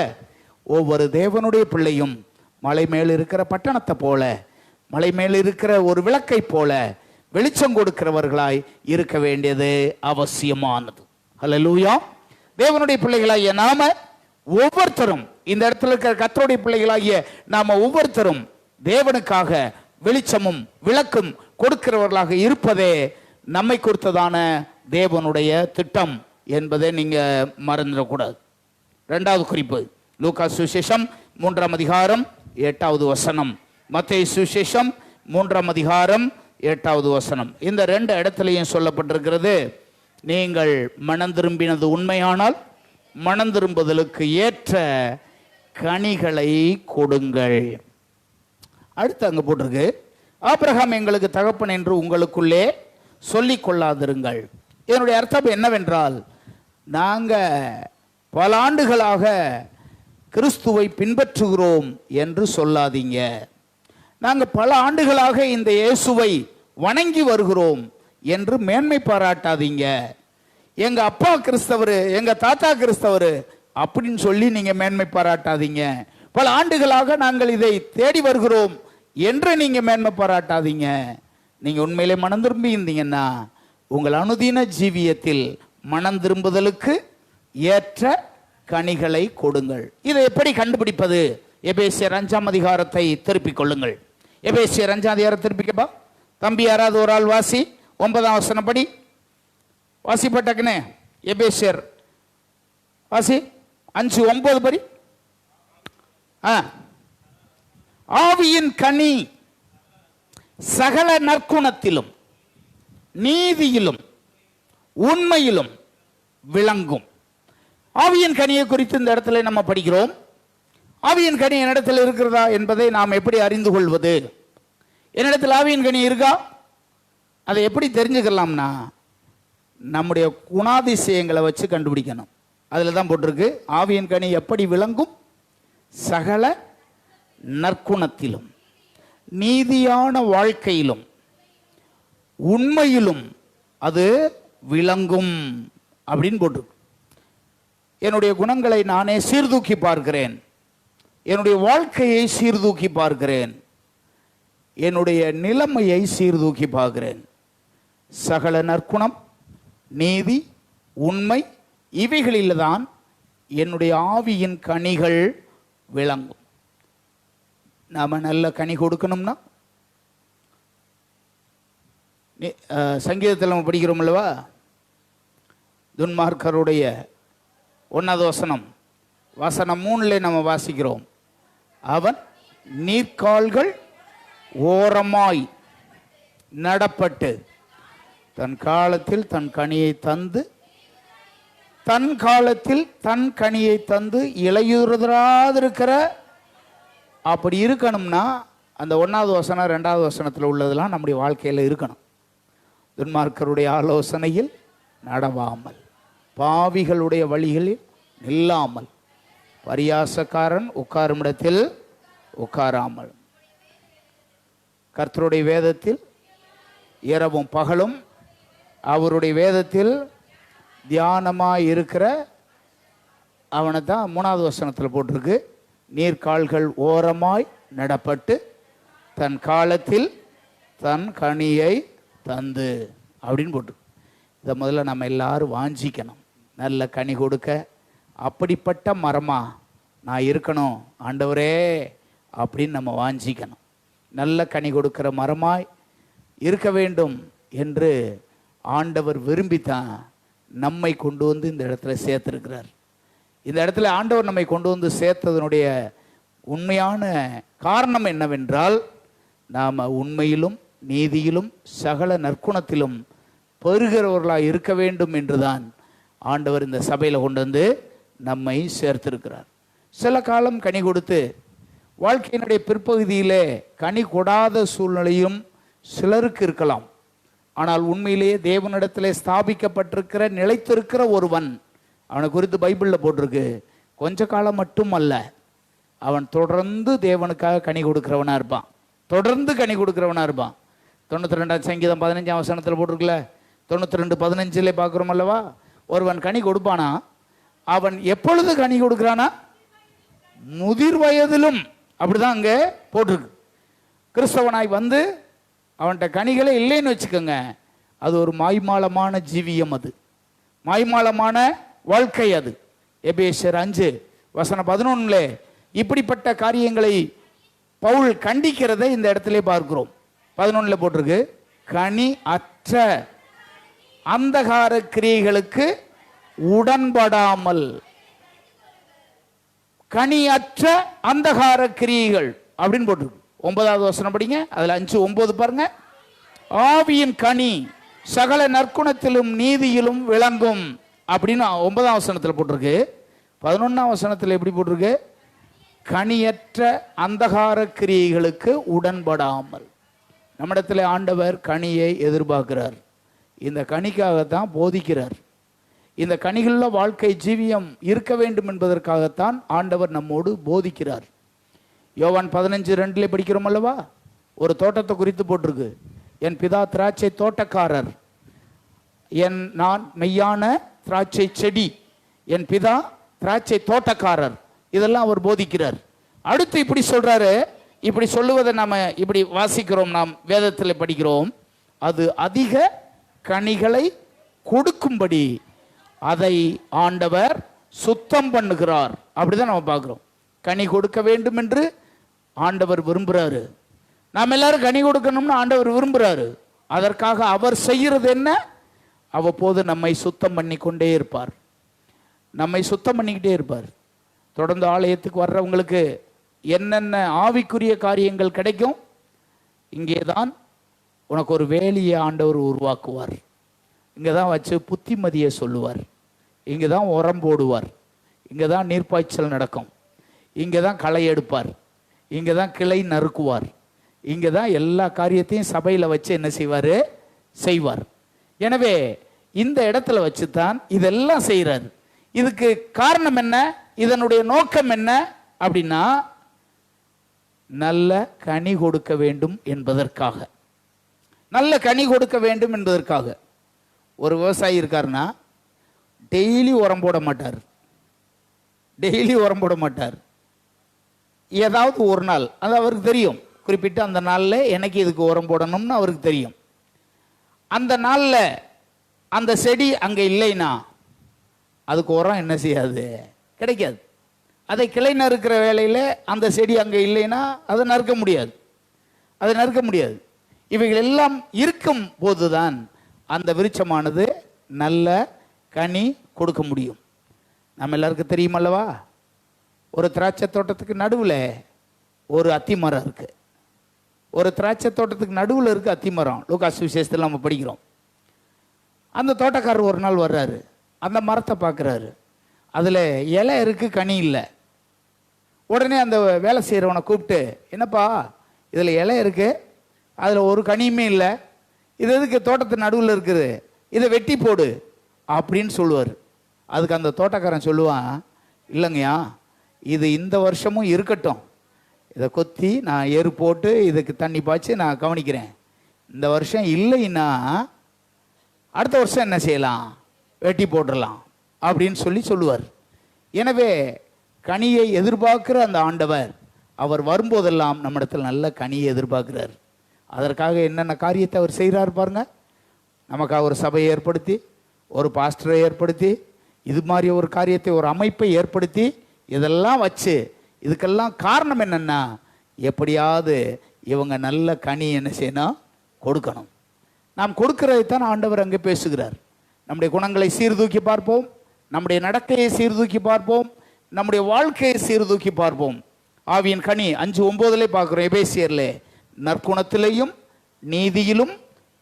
ஒவ்வொரு தேவனுடைய பிள்ளையும் மலை மேல் இருக்கிற பட்டணத்தை போல, மலை மேல் இருக்கிற ஒரு விளக்கை போல வெளிச்சம் கொடுக்கிறவர்களாய் இருக்க வேண்டியது அவசியமானது. ஹல்லேலூயா. தேவனுடைய பிள்ளைகளாகிய நாம ஒவ்வொருத்தரும், இந்த இடத்துல இருக்கிற கர்த்தருடைய பிள்ளைகளாகிய நாம ஒவ்வொருத்தரும் தேவனுக்காக வெளிச்சமும் விளக்கும் கொடுக்கிறவர்களாக இருப்பதே நம்மை குறித்ததான தேவனுடைய திட்டம் என்பதை நீங்க மறந்துடக்கூடாது. இரண்டாவது குறிப்பு, லூக்கா சுவிசேஷம் 3ஆம் அதிகாரம் 8வது வசனம், மத்தேயு சுவிசேஷம் 3ஆம் அதிகாரம் 8வது வசனம். இந்த ரெண்டு இடத்துலையும் சொல்லப்பட்டிருக்கிறது, நீங்கள் மனம் திரும்பினது உண்மையானால் மனம் திரும்புதலுக்கு ஏற்ற கனிகளை கொடுங்கள். அடுத்து அங்க போட்டிருக்கு, ஆபிரகாம் எங்களுக்கு தகப்பன் என்று உங்களுக்குள்ளே சொல்லிக் கொள்ளாதிருங்கள். இதனுடைய அர்த்தம் என்னவென்றால், நாங்க பல ஆண்டுகளாக கிறிஸ்துவை பின்பற்றுகிறோம் என்று சொல்லாதீங்க. நாங்க பல ஆண்டுகளாக இந்த இயேசுவை வணங்கி வருகிறோம் என்று மேன்மை பாராட்டாதீங்க. எங்க அப்பா கிறிஸ்தவர், எங்க தாத்தா கிறிஸ்தவர் அப்படின்னு சொல்லி நீங்க மேன்மை பாராட்டாதீங்க. பல ஆண்டுகளாக நாங்கள் இதை தேடி வருகிறோம் என்று நீங்க மேன்மை பாராட்டாதீங்க. நீங்க உண்மையிலே மனம் திரும்பி இருந்தீங்கன்னா உங்கள் அனுதின ஜீவியத்தில் மனம் திரும்புதலுக்கு ஏற்ற கனிகளை கொடுங்கள். இதை எப்படி கண்டுபிடிப்பது? எபேசியர் 5ஆம் அதிகாரத்தை திருப்பிக் கொள்ளுங்கள். எபேசியர் 5ஆம் அதிகாரம் திருப்பிக்கப்பா. தம்பி யாராவது ஒரு ஆள் வாசி, 9ஆம் வசனம் படி. வாசிப்பட்டக்குனே எபேசியர் வாசி 5:9 படி. ஆவியின் கனி சகல நற்குணத்திலும் நீதியிலும் உண்மையிலும் விளங்கும். ஆவியின் கனியை குறித்து இந்த இடத்துல நம்ம படிக்கிறோம். ஆவியின் கனி என்னிடத்தில் இருக்கிறதா என்பதை நாம் எப்படி அறிந்து கொள்வது? என்னிடத்தில் ஆவியின் கனி இருக்கா? அதை எப்படி தெரிஞ்சுக்கலாம்னா, நம்முடைய குணாதிசயங்களை வச்சு கண்டுபிடிக்கணும். அதில் தான் போட்டிருக்கு, ஆவியின் கனி எப்படி விளங்கும்? சகல நற்குணத்திலும் நீதியான வாழ்க்கையிலும் உண்மையிலும் அது விளங்கும் அப்படின்னு போட்டிருக்கு. என்னுடைய குணங்களை நானே சீர்தூக்கி பார்க்கிறேன், என்னுடைய வாழ்க்கையை சீர்தூக்கி பார்க்கிறேன், என்னுடைய நிலைமையை சீர்தூக்கி பார்க்கிறேன். சகல நற்குணம், நீதி, உண்மை, இவைகளில் தான் என்னுடைய ஆவியின் கனிகள் விளங்கும். நாம நல்ல கனி கொடுக்கணும்னா, சங்கீதத்தில் நம்ம படிக்கிறோம் அல்லவா, துன்மார்க்கருடைய 1வது வசனம், வசனம் 3லே நம்ம வாசிக்கிறோம், அவன் நீர்க்கால்கள் ஓரமாய் நடப்பட்டு தன் காலத்தில் தன் கனியை தந்து, தன் காலத்தில் தன் கனியை தந்து இலையுறுதராதிருக்கிற. அப்படி இருக்கணும்னா அந்த 1வது வசனம் 2வது வசனத்தில் உள்ளதெல்லாம் நம்முடைய வாழ்க்கையில் இருக்கணும். துன்மார்க்கருடைய ஆலோசனையில் நடவாமல், பாவிகளுடைய வழிகளில் நில்லாமல், பரியாசக்காரன் உட்காரும் இடத்தில் உட்காராமல், கர்த்தருடைய வேதத்தில் இரவும் பகலும் அவருடைய வேதத்தில் தியானமாய் இருக்கிற அவனை தான் 3வது வசனத்தில் போட்டிருக்கு. நீர்க்கால்கள் ஓரமாய் நடப்பட்டு தன் காலத்தில் தன் கனியை தந்து அப்படின்னு போட்டு. இதை முதல்ல நம்ம எல்லாரும் வாஞ்சிக்கணும். நல்ல கனி கொடுக்க அப்படிப்பட்ட மரமா நான் இருக்கணும் ஆண்டவரே அப்படின்னு நம்ம வாஞ்சிக்கணும். நல்ல கனி கொடுக்கிற மரமாய் இருக்க வேண்டும் என்று ஆண்டவர் விரும்பித்தான் நம்மை கொண்டு வந்து இந்த இடத்துல சேர்த்திருக்கிறார். இந்த இடத்துல ஆண்டவர் நம்மை கொண்டு வந்து சேர்த்ததனுடைய உண்மையான காரணம் என்னவென்றால், நாம் உண்மையிலும் நீதியிலும் சகல நற்குணத்திலும் பெறுகிறவர்களாக இருக்க வேண்டும் என்றுதான் ஆண்டவர் இந்த சபையில் கொண்டு வந்து நம்மை சேர்த்திருக்கிறார். சில காலம் கனி கொடுத்து வாழ்க்கையினுடைய பிற்பகுதியிலே கனி கொடாத சூழ்நிலையும் சிலருக்கு இருக்கலாம். ஆனால் உண்மையிலேயே தேவனிடத்திலே ஸ்தாபிக்கப்பட்டிருக்கிற நிலைத்திருக்கிற ஒருவன், அவனை குறித்து பைபிளில் போட்டிருக்கு, கொஞ்ச காலம் மட்டும் அல்ல, அவன் தொடர்ந்து தேவனுக்காக கனி கொடுக்கிறவனா இருப்பான். தொடர்ந்து கனி கொடுக்கிறவனா இருப்பான். 92 சங்கீதம் 15 வசனத்தில் போட்டிருக்குல்ல, 92:15 பார்க்குறோம் அல்லவா, ஒருவன் கனி கொடுப்பானா அவன் எப்பொழுது கனி கொடுக்கிறானா, முதிர் வயதிலும். அப்படிதான் அங்கே போட்டிருக்கு. கிறிஸ்தவனாய் வந்து அவன்கிட்ட கனிகளே இல்லைன்னு வச்சுக்கோங்க, அது ஒரு மாய்மாலமான ஜீவியம், அது மாய்மாலமான வாழ்க்கை. அது எபேசியர் 5:11 இப்படிப்பட்ட காரியங்களை பவுல் கண்டிக்கிறதை இந்த இடத்துல பார்க்கிறோம். 11 போட்டிருக்கு, கனி அற்ற அந்தகார கிரியைகளுக்கு உடன்படாமல். கனியற்ற அந்தகார கிரியைகள் அப்படின்னு போட்டிருக்கு. 9வது வசனம் படிங்க, அதில் 5:9 பாருங்க. ஆவியின் கனி சகல நற்குணத்திலும் நீதியிலும் விளங்கும் அப்படின்னு 9ஆம் வசனத்தில் போட்டிருக்கு. 11ஆம் வசனத்தில் எப்படி போட்டிருக்கு, கனியற்ற அந்தகார கிரியைகளுக்கு உடன்படாமல். நம்மிடத்தில் ஆண்டவர் கனியை எதிர்பார்க்கிறார். இந்த கனிக்காகத்தான் போதிக்கிறார். இந்த கனிகளில் வாழ்க்கை ஜீவியம் இருக்க வேண்டும் என்பதற்காகத்தான் ஆண்டவர் நம்மோடு போதிக்கிறார். யோவான் 15:2 படிக்கிறோம் அல்லவா, ஒரு தோட்டத்தை குறித்து போட்டிருக்கு. என் பிதா திராட்சை தோட்டக்காரர், நான் மெய்யான திராட்சை செடி, என் பிதா திராட்சை தோட்டக்காரர். இதெல்லாம் அவர் போதிக்கிறார். அடுத்து இப்படி சொல்றாரு. இப்படி சொல்லுவதை நாம இப்படி வாசிக்கிறோம், நாம் வேதத்தில் படிக்கிறோம். அது அதிக கனிகளை கொடுக்கும்படி அதை ஆண்டவர் சுத்தம் பண்ணுகிறார். அப்படிதான் நம்ம பார்க்கிறோம். கனி கொடுக்க வேண்டும் என்று ஆண்டவர் விரும்புகிறாரு. நாம் எல்லாரும் கனி கொடுக்கணும்னு ஆண்டவர் விரும்புகிறாரு. அதற்காக அவர் செய்கிறது என்ன, அவ்வப்போது நம்மை சுத்தம் பண்ணி கொண்டே இருப்பார். நம்மை சுத்தம் பண்ணிக்கிட்டே இருப்பார். தொடர்ந்து ஆலயத்துக்கு வர்றவங்களுக்கு என்னென்ன ஆவிக்குரிய காரியங்கள் கிடைக்கும், இங்கே தான் உனக்கு ஒரு வேலையை ஆண்டவர் உருவாக்குவார். இங்கே தான் வச்சு புத்திமதியை சொல்லுவார். இங்கே தான் உரம் போடுவார். இங்கே தான் நீர்ப்பாய்ச்சல் நடக்கும். இங்கே தான் களை எடுப்பார். இங்கே தான் கிளை நறுக்குவார். இங்கே தான் எல்லா காரியத்தையும் சபையில் வச்சு என்ன செய்வார். எனவே இந்த இடத்துல வச்சு தான் இதெல்லாம் செய்கிறார். இதுக்கு காரணம் என்ன, இதனுடைய நோக்கம் என்ன அப்படின்னா, நல்ல கனி கொடுக்க வேண்டும் என்பதற்காக. நல்ல கனி கொடுக்க வேண்டும் என்பதற்காக. ஒரு விவசாயி இருக்காருன்னா டெய்லி உரம் போட மாட்டார். ஏதாவது ஒரு நாள், அது அவருக்கு தெரியும், குறிப்பிட்ட அந்த நாளில் எனக்கு இதுக்கு உரம் போடணும்னு அவருக்கு தெரியும். அந்த நாளில் அந்த செடி அங்கே இல்லைன்னா அதுக்கு உரம் என்ன செய்யாது, கிடைக்காது. அதை கிளை நறுக்கிற வேலையில் அந்த செடி அங்கே இல்லைன்னா அதை நறுக்க முடியாது. இவைகள் எல்லாம் இருக்கும் போதுதான் அந்த விருட்சமானது நல்ல கனி கொடுக்க முடியும். நம்ம எல்லாருக்கும் தெரியுமல்லவா, ஒரு திராட்சை தோட்டத்துக்கு நடுவில் ஒரு அத்திமரம் இருக்கு. ஒரு திராட்சை தோட்டத்துக்கு நடுவில் இருக்கு அத்திமரம். லூக்கா சுவிசேஷத்தில் நம்ம படிக்கிறோம். அந்த தோட்டக்காரர் ஒரு நாள் வர்றாரு, அந்த மரத்தை பார்க்குறாரு, அதில் இலை இருக்கு, கனி இல்லை. உடனே அந்த வேலை செய்கிறவனை கூப்பிட்டு, என்னப்பா இதில் இலை இருக்கு, அதில் ஒரு கனியுமே இல்லை, இது எதுக்கு தோட்டத்து நடுவில் இருக்குது, இதை வெட்டி போடு அப்படின்னு சொல்லுவார். அதுக்கு அந்த தோட்டக்காரன் சொல்லுவான், இல்லைங்கய்யா இது இந்த வருஷமும் இருக்கட்டும், இதை கொத்தி நான் ஏறு போட்டு இதுக்கு தண்ணி பாய்ச்சி நான் கவனிக்கிறேன், இந்த வருஷம் இல்லைன்னா அடுத்த வருஷம் என்ன செய்யலாம், வெட்டி போட்டுடலாம் அப்படின்னு சொல்லுவார். எனவே கனியை எதிர்பார்க்கிற அந்த ஆண்டவர் அவர் வரும்போதெல்லாம் நம்மிடத்தில் நல்ல கனியை எதிர்பார்க்கிறார். அதற்காக என்னென்ன காரியத்தை அவர் செய்கிறார் பாருங்க. நமக்காக ஒரு சபையை ஏற்படுத்தி, ஒரு பாஸ்டரை ஏற்படுத்தி, இது மாதிரி ஒரு காரியத்தை, ஒரு அமைப்பை ஏற்படுத்தி, இதெல்லாம் வச்சு, இதுக்கெல்லாம் காரணம் என்னென்னா, எப்படியாவது இவங்க நல்ல கனி என்ன செய்யணும், கொடுக்கணும். நாம் கொடுக்கிறதைத்தான் ஆண்டவர் அங்கே பேசுகிறார். நம்முடைய குணங்களை சீர்தூக்கி பார்ப்போம், நம்முடைய நடக்கையை சீர்தூக்கி பார்ப்போம், நம்முடைய வாழ்க்கையை சீர்தூக்கி பார்ப்போம். ஆவியின் கனி 5:9 பார்க்கிறோம். எபேசியர்ல நற்குணத்திலேயும் நீதியிலும்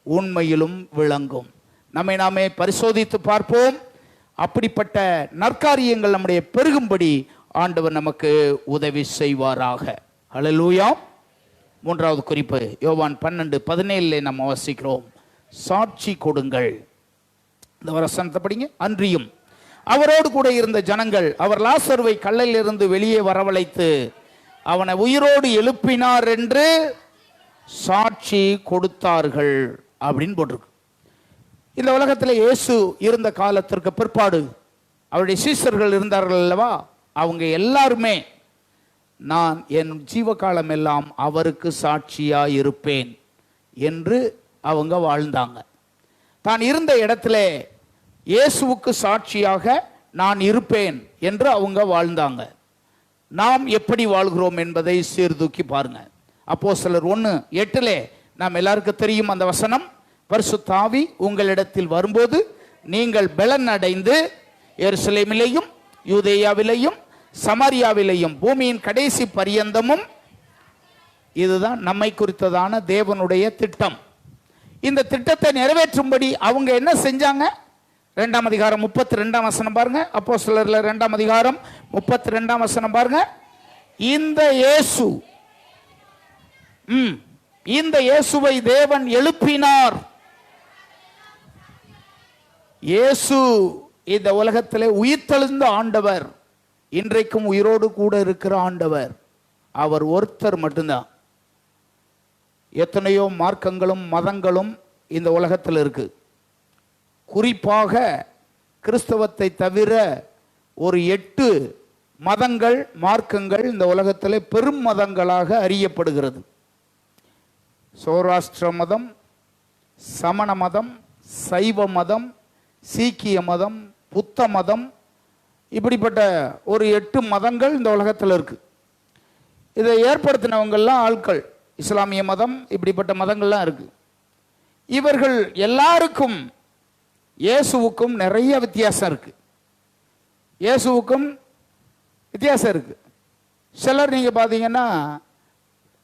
உண்மையிலும் விளங்கும். நம்மை நாமே பரிசோதித்து பார்ப்போம். அப்படிப்பட்ட நற்காரியங்கள் நம்முடைய பெருகும்படி ஆண்டவர் நமக்கு உதவி செய்வாராக. ஹல்லேலூயா. 3வது குறிப்பு யோவான் 12:17 நம்ம வாசிக்கிறோம். சாட்சி கொடுங்கள். இந்த வசனத்தை படிங்க. அன்றியும் அவரோடு கூட இருந்த ஜனங்கள் அவர் லாசருவை கல்லிலிருந்து வெளியே வரவழைத்து அவனை உயிரோடு எழுப்பினார் என்று சாட்சி கொடுத்தார்கள் அப்படின்னு போட்டிருக்கு. இந்த உலகத்தில் இயேசு இருந்த காலத்திற்கு பிற்பாடு அவருடைய சீஷர்கள் இருந்தார்கள் அல்லவா, அவங்க எல்லாருமே நான் என் ஜீவகாலம் எல்லாம் அவருக்கு சாட்சியாக இருப்பேன் என்று அவங்க வாழ்ந்தாங்க. தான் இருந்த இடத்துல இயேசுவுக்கு சாட்சியாக நான் இருப்பேன் என்று அவங்க வாழ்ந்தாங்க. நாம் எப்படி வாழ்கிறோம் என்பதை சீர்தூக்கி பாருங்க. அப்போஸ்தலர் 1:8 நாம் எல்லாருக்கும் தெரியும் அந்த வசனம். பரிசுத்த ஆவி உங்களிடத்தில் வரும்போது நீங்கள் பலன் அடைந்து எருசலேமிலேயும் யூதேயாவிலேயும் சமாரியாவிலேயும் பூமியின் கடைசி பரியந்தமும், இதுதான் நம்மை குறித்ததான தேவனுடைய திட்டம். இந்த திட்டத்தை நிறைவேற்றும்படி அவங்க என்ன செஞ்சாங்க? 2ஆம் அதிகாரம் 32ஆம் வசனம் பாருங்க. அப்போஸ்தலர்ல 2ஆம் அதிகாரம் 32ஆம் வசனம் பாருங்க. இந்த இயேசுவை தேவன் எழுப்பினார். இயேசு இந்த உலகத்திலே உயிர்த்தெழுந்த ஆண்டவர், இன்றைக்கும் உயிரோடு கூட இருக்கிற ஆண்டவர். அவர் ஒருத்தர் மட்டும்தான். எத்தனையோ மார்க்கங்களும் மதங்களும் இந்த உலகத்தில் இருக்கு. குறிப்பாக கிறிஸ்தவத்தை தவிர ஒரு 8 மதங்கள் மார்க்கங்கள் இந்த உலகத்தில் பெரும் மதங்களாக அறியப்படுகிறது. சௌராஷ்டிர மதம், சமண மதம், சைவ மதம், சீக்கிய மதம், புத்த மதம், இப்படிப்பட்ட ஒரு 8 மதங்கள் இந்த உலகத்தில் இருக்கு. இதை ஏற்படுத்தினவங்கெல்லாம் ஆட்கள். இஸ்லாமிய மதம், இப்படிப்பட்ட மதங்கள்லாம் இருக்கு. இவர்கள் எல்லாருக்கும் இயேசுவுக்கும் நிறைய வித்தியாசம் இருக்கு. இயேசுவுக்கும் வித்தியாசம் இருக்கு. சிலர் நீங்க பார்த்தீங்கன்னா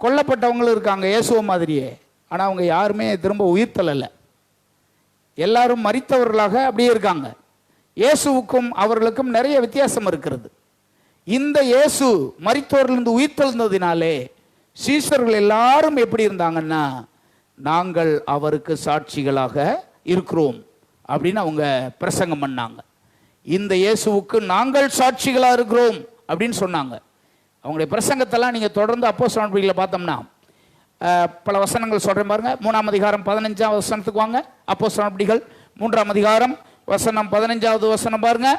கொல்லப்பட்டவங்களும் இருக்காங்க இயேசுவ மாதிரியே. ஆனால் அவங்க யாருமே திரும்ப உயிர் தள்ளல. எல்லாரும் மரித்தவர்களாக அப்படியே இருக்காங்க. இயேசுவுக்கும் அவர்களுக்கும் நிறைய வித்தியாசம் இருக்கிறது. இந்த இயேசு மரித்தோரிலிருந்து உயிர் தெழுந்ததினாலே சீஷர்கள் எல்லாரும் எப்படி இருந்தாங்கன்னா, நாங்கள் அவருக்கு சாட்சிகளாக இருக்கிறோம் அப்படின்னு அவங்க பிரசங்கம் பண்ணாங்க. இந்த இயேசுவுக்கு நாங்கள் சாட்சிகளாக இருக்கிறோம் அப்படின்னு சொன்னாங்க. அவங்களுடைய பிரசங்கத்தெல்லாம் நீங்கள் தொடர்ந்து அப்போஸ்தலர் நடவடிக்கைகளை பார்த்தோம்னா பல வசனங்கள் சொல்கிறேன் பாருங்க. 3ஆம் அதிகாரம் 15ஆம் வசனத்துக்கு வாங்க. அப்போஸ்தலர் நடவடிக்கைகள் 3ஆம் அதிகாரம் வசனம் 15வது வசனம் பாருங்க.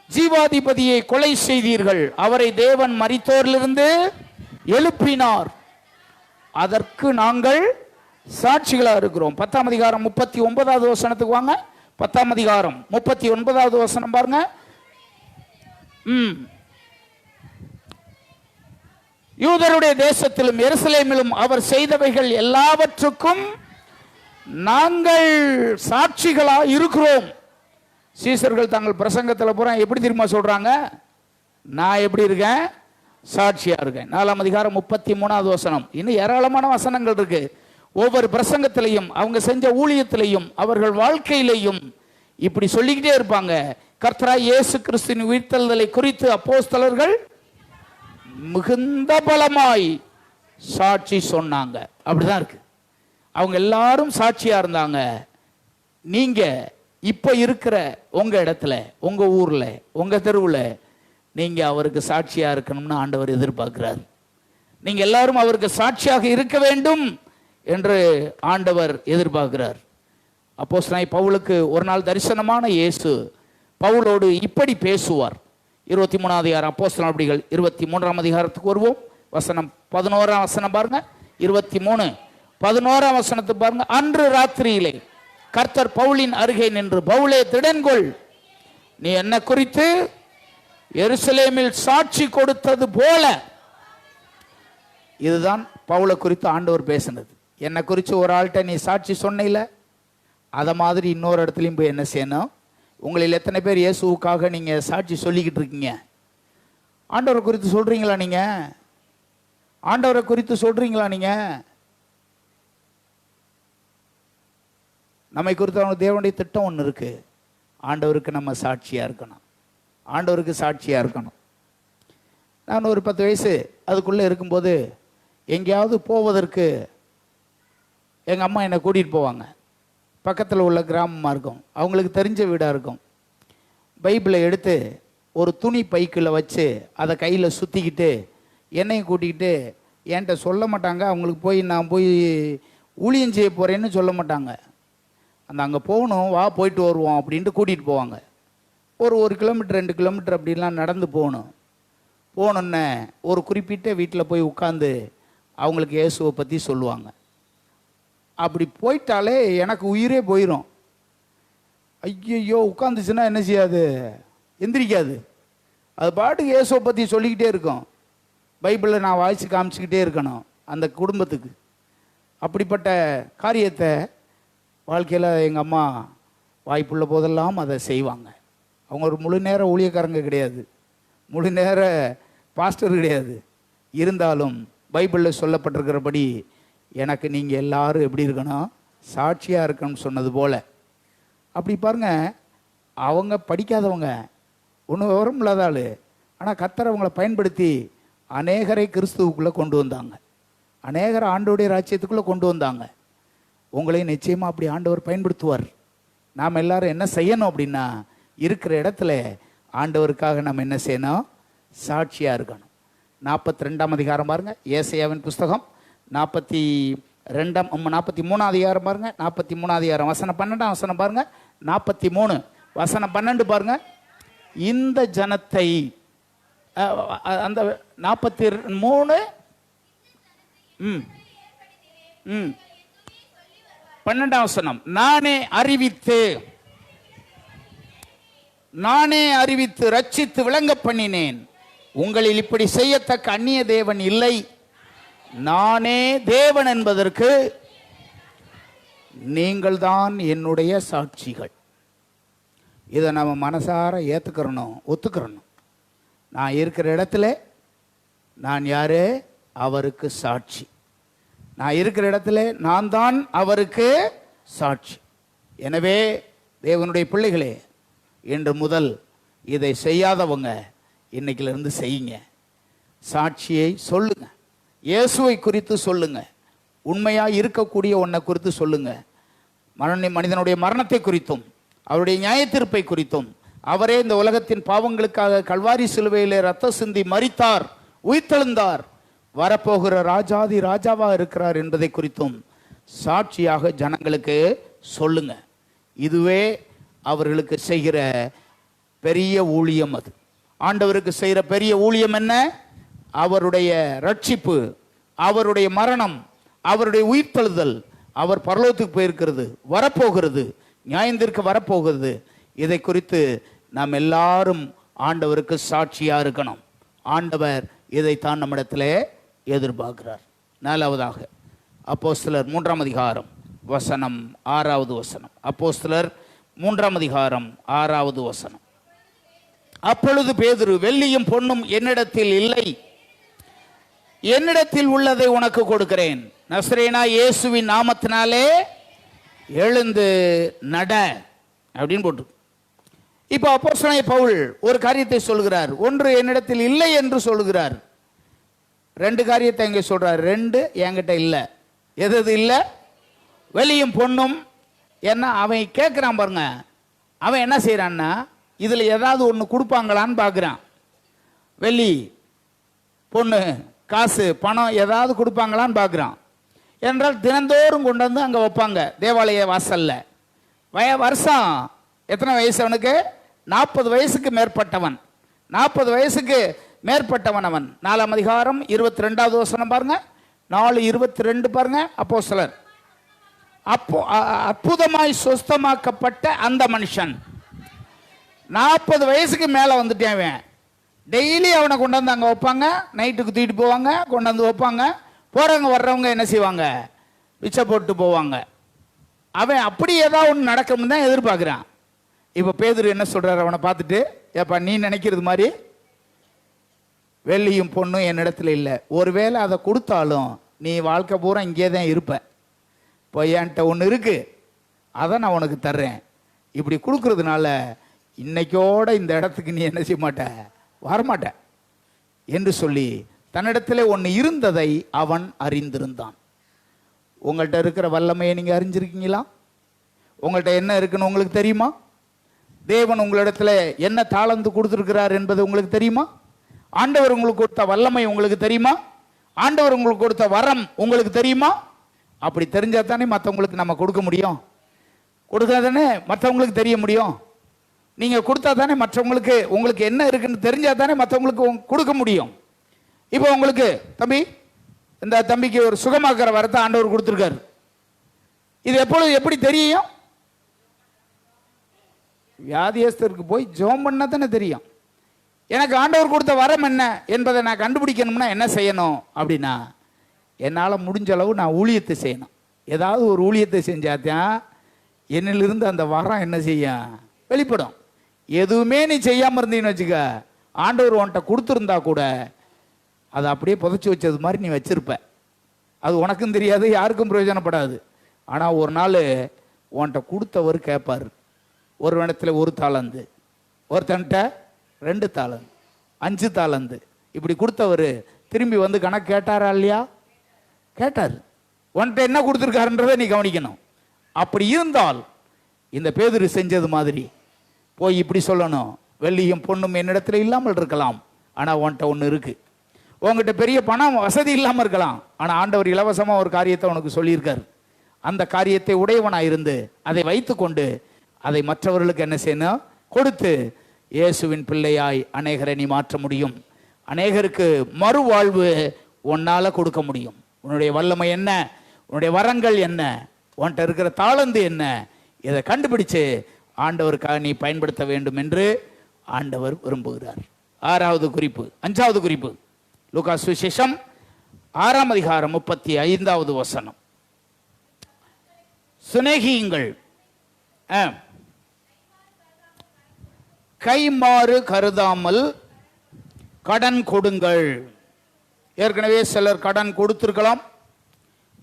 ஜீவாதிபதியை கொலை செய்தீர்கள், அவரை தேவன் மரித்தோரிலிருந்து எழுப்பினார், அதற்கு நாங்கள் சாட்சிகளாக இருக்கிறோம். 10ஆம் அதிகாரம் 39வது வசனத்துக்கு வாங்க. 10ஆம் அதிகாரம் 39வது வசனம் பாருங்க. யூதருடைய தேசத்திலும் எருசலேமிலும் அவர் செய்தவைகள் எல்லாவற்றுக்கும் நாங்கள் சாட்சிகளாக இருக்கிறோம். சீசர்கள் தங்கள் பிரசங்கத்தில் பூரா எப்படி தெரியுமா சொல்றாங்க? நான் எப்படி இருக்கேன்? சாட்சியா இருக்கேன். 4ஆம் அதிகாரம் 33வது வசனம். இன்னும் ஏராளமான வசனங்கள் இருக்கு. ஒவ்வொரு பிரசங்கத்திலையும் அவங்க செஞ்ச ஊழியத்திலையும் அவர்கள் வாழ்க்கையிலையும் இப்படி சொல்லிக்கிட்டே இருப்பாங்க. கர்த்தராகிய இயேசு கிறிஸ்துவின் உயிர்த்தெழுதலை குறித்து அப்போஸ்தலர்கள் மிகுந்த பலமாய் சாட்சி சொன்னாங்க. அப்படிதான் இருக்கு. அவங்க எல்லாரும் சாட்சியா இருந்தாங்க. நீங்க இப்ப இருக்கிற உங்க இடத்துல, உங்க ஊர்ல, உங்க தெருவுல நீங்க அவருக்கு சாட்சியா இருக்கணும்னு ஆண்டவர் எதிர்பார்க்கிறார். நீங்க எல்லாரும் அவருக்கு சாட்சியாக இருக்க வேண்டும் என்று ஆண்டவர் எதிர்பார்க்கிறார். அப்போஸ்தலனாகிய பவுலுக்கு ஒரு நாள் தரிசனமான இயேசு பவுலோடு இப்படி பேசுவார். 23ஆம் அதிகாரம் அப்போஸ்தலர் நடபடிகள் 23ஆம் அதிகாரத்துக்கு வருவோம். வசனம் 11ஆம் வசனம் பாருங்க. 23:11 வசனத்தை பாருங்க. அன்று ராத்திரியிலே கர்த்தர் பவுலின் அருகே நின்று, பவுலே திடன்கொள், நீ என்ன குறித்து எருசலேமில் சாட்சி கொடுத்தது போல. இதுதான் பவுலை குறித்து ஆண்டவர் பேசினது. என்னை குறித்து ஒரு ஆள்கிட்ட நீ சாட்சி சொன்ன, அதை மாதிரி இன்னொரு இடத்துலையும் போய் என்ன செய்யணும்? உங்களில் எத்தனை பேர் இயேசுவுக்காக நீங்கள் சாட்சி சொல்லிக்கிட்டு இருக்கீங்க? ஆண்டவரை குறித்து சொல்கிறீங்களா? நீங்கள் ஆண்டவரை குறித்து சொல்கிறீங்களா? நீங்கள் நம்மை குறித்து அவங்க தேவனுடைய திட்டம் ஒன்று இருக்குது. ஆண்டவருக்கு நம்ம சாட்சியாக இருக்கணும். ஆண்டவருக்கு சாட்சியாக இருக்கணும். நான் ஒரு 10 வயசு அதுக்குள்ளே இருக்கும்போது எங்கேயாவது போவதற்கு எங்கள் அம்மா என்னை கூட்டிகிட்டு போவாங்க. பக்கத்தில் உள்ள கிராமமாக இருக்கும், அவங்களுக்கு தெரிஞ்ச வீடாக இருக்கும். பைபிளை எடுத்து ஒரு துணி பைக்குள்ளே வச்சு அதை கையில் சுற்றிக்கிட்டு என்னையும் கூட்டிக்கிட்டு, என்கிட்ட சொல்ல மாட்டாங்க, அவங்களுக்கு போய் நான் போய் ஊழியம் செய்ய போகிறேன்னு சொல்ல மாட்டாங்க. அங்கே போகணும், வா போயிட்டு வருவோம் அப்படின்ட்டு கூட்டிகிட்டு போவாங்க. ஒரு 1 கிலோமீட்டர் 2 கிலோமீட்டர் அப்படின்லாம் நடந்து போகணும். போனோன்னே ஒரு குறிப்பிட்ட வீட்டில் போய் உட்காந்து அவங்களுக்கு இயேசுவை பற்றி சொல்லுவாங்க. அப்படி போயிட்டாலே எனக்கு உயிரே போயிடும். ஐயோ, உட்காந்துச்சுன்னா என்ன செய்யாது? எந்திரிக்காது. அது பாட்டுக்கு இயேசுவை பற்றி சொல்லிக்கிட்டே இருக்கும். பைபிளை நான் வாய்ச்சி காமிச்சிக்கிட்டே இருக்கணும் அந்த குடும்பத்துக்கு. அப்படிப்பட்ட காரியத்தை வாழ்க்கையில் எங்கள் அம்மா வாய்ப்புள்ள போதெல்லாம் அதை செய்வாங்க. அவங்க ஒரு முழு நேர ஊழியக்காரங்க கிடையாது, முழு நேர பாஸ்டர் கிடையாது. இருந்தாலும் பைபிளில் சொல்லப்பட்டிருக்கிறபடி எனக்கு நீங்கள் எல்லாரும் எப்படி இருக்கணும்? சாட்சியாக இருக்கணும்னு சொன்னது போல். அப்படி பாருங்க, அவங்க படிக்காதவங்க, ஒன்றும் விவரம் இல்லாத ஆள், ஆனால் கர்த்தர் அவங்கள பயன்படுத்தி அநேகரை கிறிஸ்துவுக்குள்ளே கொண்டு வந்தாங்க, அநேகரை ஆண்டவருடைய ராஜ்யத்துக்குள்ளே கொண்டு வந்தாங்க. உங்களையும் நிச்சயமாக அப்படி ஆண்டவர் பயன்படுத்துவார். நாம் எல்லாரும் என்ன செய்யணும் அப்படின்னா, இருக்கிற இடத்துல ஆண்டவருக்காக நம்ம என்ன செய்யணும்? சாட்சியாக இருக்கணும். 42ஆம் அதிகாரம் பாருங்க, ஏசாயாவின் புஸ்தகம் 43ஆம் அதிகாரம் பாருங்க. 43ஆம் அதிகாரம் வசனம் 12 வசனம் பாருங்க. 43 வசனம் 12 பாருங்க. இந்த ஜனத்தை அந்த 43 12 வசனம், நானே அறிவித்து ரட்சித்து விளங்க பண்ணினேன். உங்களில் இப்படி செய்யத்தக்க அந்நிய தேவன் இல்லை, நானே தேவன் என்பதற்கு நீங்கள் தான் என்னுடைய சாட்சிகள். இதை நம்ம மனசார ஏற்றுக்கிறணும், ஒத்துக்கிறணும். நான் இருக்கிற இடத்துல நான் யாரு? அவருக்கு சாட்சி. நான் இருக்கிற இடத்துல நான் தான் அவருக்கு சாட்சி. எனவே தேவனுடைய பிள்ளைகளே, இன்று முதல் இதை செய்யாதவங்க இன்னைக்கிலிருந்து செய்யுங்க. சாட்சியை சொல்லுங்க, இயேசுவை குறித்து சொல்லுங்க, உண்மையாக இருக்கக்கூடிய ஒன்றை குறித்து சொல்லுங்க. மனிதனுடைய மரணத்தை குறித்தும் அவருடைய நியாயத்தீர்ப்பை குறித்தும், அவரே இந்த உலகத்தின் பாவங்களுக்காக கல்வாரி சிலுவையிலே ரத்த சிந்தி மரித்தார், உயிர்த்தெழுந்தார், வரப்போகிற ராஜாதி ராஜாவாக இருக்கிறார் என்பதை குறித்தும் சாட்சியாக ஜனங்களுக்கு சொல்லுங்க. இதுவே அவர்களுக்கு செய்கிற பெரிய ஊழியம். அது ஆண்டவருக்கு செய்கிற பெரிய ஊழியம் என்ன? அவருடைய ரட்சிப்பு, அவருடைய மரணம், அவருடைய உயிர்த்தெழுதல், அவர் பரலோகத்துக்கு போயிருக்கிறது, வரப்போகிறது, நியாயத்திற்கு வரப்போகிறது. இதை குறித்து நாம் எல்லாரும் ஆண்டவருக்கு சாட்சியாக இருக்கணும். ஆண்டவர் இதைத்தான் நம்மிடத்திலே எதிர்பார்க்கிறார். 4வதாக அப்போஸ்தலர் 3ஆம் அதிகாரம் வசனம் 6வது வசனம். அப்போஸ்தலர் 3ஆம் அதிகாரம் 6வது வசனம். அப்பொழுது பேதுரு, வெள்ளியும் பொன்னும் என்னிடத்தில் இல்லை, என்னிடத்தில் உள்ளதை உனக்கு கொடுக்கிறேன், நசரேனா இயேசுவின் நாமத்தினாலே எழுந்து நட அப்படின்னு போட்டு. இப்போ அப்போஸ்தலனாகிய பவுல் ஒரு காரியத்தை சொல்கிறார். ஒன்று, என்னிடத்தில் இல்லை என்று சொல்கிறார். 2 காரியத்தை இங்கே சொல்றார். 2 என்கிட்ட இல்லை. எது இல்லை? வெளியும் பொண்ணும். ஏன்னா அவன் கேட்குறான் பாருங்க, அவன் என்ன செய்யறான்னா, இதில் ஏதாவது ஒன்று கொடுப்பாங்களான்னு பார்க்குறான். வெள்ளி பொண்ணு காசு பணம் ஏதாவது கொடுப்பாங்களான்னு பார்க்குறான். என்றால் தினந்தோறும் கொண்டு வந்து அங்கே வைப்பாங்க தேவாலய வாசல்ல. வருஷம் எத்தனை வயசு அவனுக்கு? 40 வயசுக்கு மேற்பட்டவன். 40 வயசுக்கு மேற்பட்டவன் அவன். 4ஆம் அதிகாரம் 22வது வசனம் பாருங்க. 4:22 பாருங்க. அப்போஸ்தலர். அப்போ அற்புதமாய் சுஸ்தமாக்கப்பட்ட அந்த மனுஷன் 40 வயசுக்கு மேலே வந்துட்டேன். அவன் டெய்லி அவனை கொண்டு வந்து அங்கே வைப்பாங்க. நைட்டுக்கு தூக்கிட்டு போவாங்க, கொண்டு வந்து வைப்பாங்க. போகிறவங்க வர்றவங்க என்ன செய்வாங்க? பிச்சை போட்டு போவாங்க. அவன் அப்படி ஏதாவது ஒன்று நடக்கணும்னு தான் எதிர்பார்க்குறான். இப்போ பேதுரு என்ன சொல்கிறார் அவனை பார்த்துட்டு, ஏப்பா நீ நினைக்கிறது மாதிரி வெள்ளியும் பொண்ணும் என்னிடத்துல இல்லை. ஒருவேளை அதை கொடுத்தாலும் நீ வாழ்க்கை பூரா இங்கே தான் இருப்ப. இப்போ என்கிட்ட ஒன்று இருக்குது, அதை நான் உனக்கு தர்றேன். இப்படி கொடுக்கறதுனால இன்னைக்கோட இந்த இடத்துக்கு நீ என்ன செய்ய மாட்ட, வரமாட்ட என்று சொல்லி தன்னிடத்தில் ஒன்று இருந்ததை அவன் அறிந்திருந்தான். உங்கள்கிட்ட இருக்கிற வல்லமையை நீங்கள் அறிஞ்சிருக்கீங்களா? உங்கள்கிட்ட என்ன இருக்குன்னு உங்களுக்கு தெரியுமா? தேவன் உங்களிடத்துல என்ன தாளந்து கொடுத்துருக்கிறார் என்பது உங்களுக்கு தெரியுமா? ஆண்டவர் உங்களுக்கு கொடுத்த வல்லமை உங்களுக்கு தெரியுமா? ஆண்டவர் உங்களுக்கு கொடுத்த வரம் உங்களுக்கு தெரியுமா? அப்படி தெரிஞ்சா தானே மற்றவங்களுக்கு நம்ம கொடுக்க முடியும். கொடுத்தா தானே மற்றவங்களுக்கு தெரிய முடியும். நீங்கள் கொடுத்தா தானே மற்றவங்களுக்கு உங்களுக்கு என்ன இருக்குன்னு தெரிஞ்சா தானே மற்றவங்களுக்கு கொடுக்க முடியும். இப்போ உங்களுக்கு தம்பி, இந்த தம்பிக்கு ஒரு சுகமாக்குற வரத்தை ஆண்டவர் கொடுத்துருக்காரு. இது எப்பொழுது எப்படி தெரியும்? வியாதியஸ்தருக்கு போய் ஜெபம் பண்ணா தானே தெரியும். எனக்கு ஆண்டவர் கொடுத்த வரம் என்ன என்பதை நான் கண்டுபிடிக்கணும்னா என்ன செய்யணும் அப்படின்னா, என்னால் முடிஞ்ச அளவு நான் ஊழியத்தை செய்யணும். ஏதாவது ஒரு ஊழியத்தை செஞ்சாத்தான் என்னிலிருந்து அந்த வரம் என்ன செய்யும், வெளிப்படும். எதுவுமே நீ செய்யாமல் இருந்தீங்கன்னு வச்சுக்க, ஆண்டவர் உன்கிட்ட கொடுத்துருந்தா கூட அதை அப்படியே புதைச்சி வச்சது மாதிரி நீ வச்சிருப்ப. அது உனக்கும் தெரியாது, யாருக்கும் பிரயோஜனப்படாது. ஆனால் ஒரு நாள் உன்கிட்ட கொடுத்தவர் கேட்பார். ஒரு இடத்துல 1 தாளந்து, ஒருத்தன்ட்ட 2 தாளந்து, 5 தாளந்து, இப்படி கொடுத்தவர் திரும்பி வந்து கணக்கு கேட்டாரா இல்லையா? கேட்டார். உன்கிட்ட என்ன கொடுத்துருக்காருன்றதை நீ கவனிக்கணும். அப்படி இருந்தால் இந்த பேதுரு செஞ்சது மாதிரி போய் இப்படி சொல்லணும், வெள்ளியும் பொண்ணும் என்னிடத்துல இல்லாமல் இருக்கலாம், ஆனால் உன்கிட்ட ஒன்று இருக்கு. உங்ககிட்ட பெரிய பணம் வசதி இல்லாமல் இருக்கலாம், ஆனால் ஆண்டவர் இலவசமாக ஒரு காரியத்தை உனக்கு சொல்லியிருக்காரு. அந்த காரியத்தை உடையவனாக இருந்து அதை வைத்து கொண்டு அதை மற்றவர்களுக்கு என்ன செய்யணும், கொடுத்து இயேசுவின் பிள்ளையாய் அநேகரை நீ மாற்ற முடியும். அநேகருக்கு மறுவாழ்வு உன்னால் கொடுக்க முடியும். உன்னுடைய வல்லமை என்ன, உன்னுடைய வரங்கள் என்ன, உன்கிட்ட இருக்கிற தாளந்து என்ன, இதை கண்டுபிடிச்சு ஆண்டவருக்காக நீ பயன்படுத்த வேண்டும் என்று ஆண்டவர் விரும்புகிறார். 6வது குறிப்பு. 5வது குறிப்பு லூக்கா சுவிசேஷம் 6ஆம் அதிகாரம் 35வது வசனம். சிநேகியுங்கள், கைமாறு கருதாமல் கடன் கொடுங்கள். ஏற்கனவே சிலர் கடன் கொடுத்திருக்கலாம்.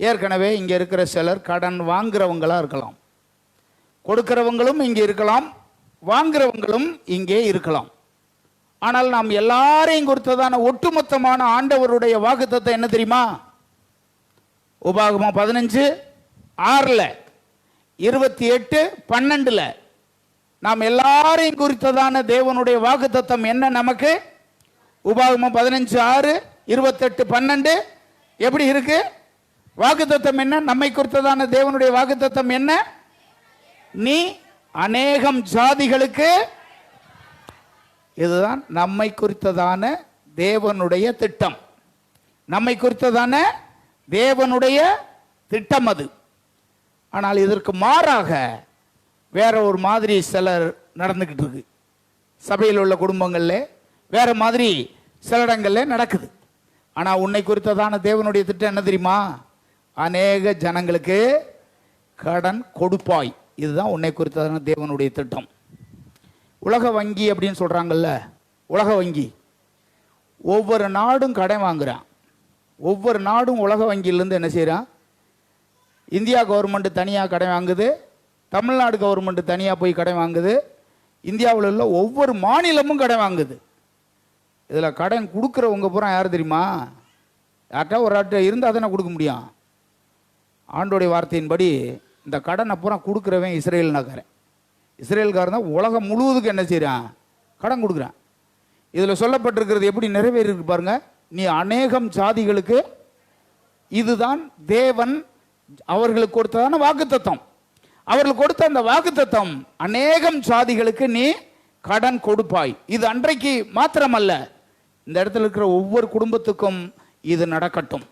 ஏற்கனவே இங்கே இருக்கிற சிலர் கடன் வாங்குறவங்களா இருக்கலாம். கொடுக்கிறவங்களும் இங்கே இருக்கலாம், வாங்குறவங்களும் இங்கே இருக்கலாம். ஆனால் நாம் எல்லாரையும் கொடுத்ததான ஒட்டுமொத்தமான ஆண்டவருடைய வாக்குத்தத்தம் என்ன தெரியுமா? உபாகமம் 15:6, 28:12 நாம் எல்லாரையும் குறித்ததான தேவனுடைய வாக்குத்தத்தம் என்ன நமக்கு? உபாகமம் 15:6, 28:12 எப்படி இருக்கு? வாக்குத்தத்தம் என்ன? நம்மை குறித்ததான தேவனுடைய வாக்குத்தத்தம் என்ன? நீ அநேகம் ஜாதிகளுக்கு. இதுதான் நம்மை குறித்ததான தேவனுடைய திட்டம். நம்மை குறித்ததான தேவனுடைய திட்டம் அது. ஆனால் இதற்கு மாறாக வேற ஒரு மாதிரி சிலர் நடந்துக்கிட்டு இருக்கு. சபையில் உள்ள குடும்பங்கள்ல வேற மாதிரி சில இடங்கள்ல நடக்குது. ஆனால் உன்னை குறித்ததான தேவனுடைய திட்டம் என்ன தெரியுமா? அநேக ஜனங்களுக்கு கடன் கொடுப்பாய். இதுதான் உன்னை குறித்ததான தேவனுடைய திட்டம். உலக வங்கி அப்படின்னு சொல்றாங்கல்ல, உலக வங்கி ஒவ்வொரு நாடும் கடன் வாங்குறான். ஒவ்வொரு நாடும் உலக வங்கியிலேருந்து என்ன செய்கிறான்? இந்தியா கவர்மெண்ட் தனியாக கடன் வாங்குது, தமிழ்நாடு கவர்மெண்ட் தனியாக போய் கடன் வாங்குது, இந்தியாவில் உள்ள ஒவ்வொரு மாநிலமும் கடன் வாங்குது. இதில் கடன் கொடுக்குறவங்க பூரா யார் தெரியுமா? யார்கிட்ட ஒரு ஆட்ட இருந்தால் தானே கொடுக்க முடியும். ஆண்டோடைய வார்த்தையின்படி இந்த கடனை பூரா கொடுக்குறவன் இஸ்ரேல்னாக்காரன். இஸ்ரேல்காரன் தான் உலகம் முழுவதுக்கு என்ன செய்கிறான்? கடன் கொடுக்குறான். இதில் சொல்லப்பட்டிருக்கிறது எப்படி நிறைவேறிருக்கு பாருங்க. நீ அநேகம் ஜாதிகளுக்கு இதுதான் தேவன் அவர்களுக்கு கொடுத்ததான வாக்குத்தத்தம். அவர்களுக்கு கொடுத்த அந்த வாக்குத்தத்தம், அநேகம் சாதிகளுக்கு நீ கடன் கொடுப்பாய். இது அன்றைக்கு மாத்திரமல்ல, இந்த இடத்துல இருக்கிற ஒவ்வொரு குடும்பத்துக்கும் இது நடக்கட்டும்.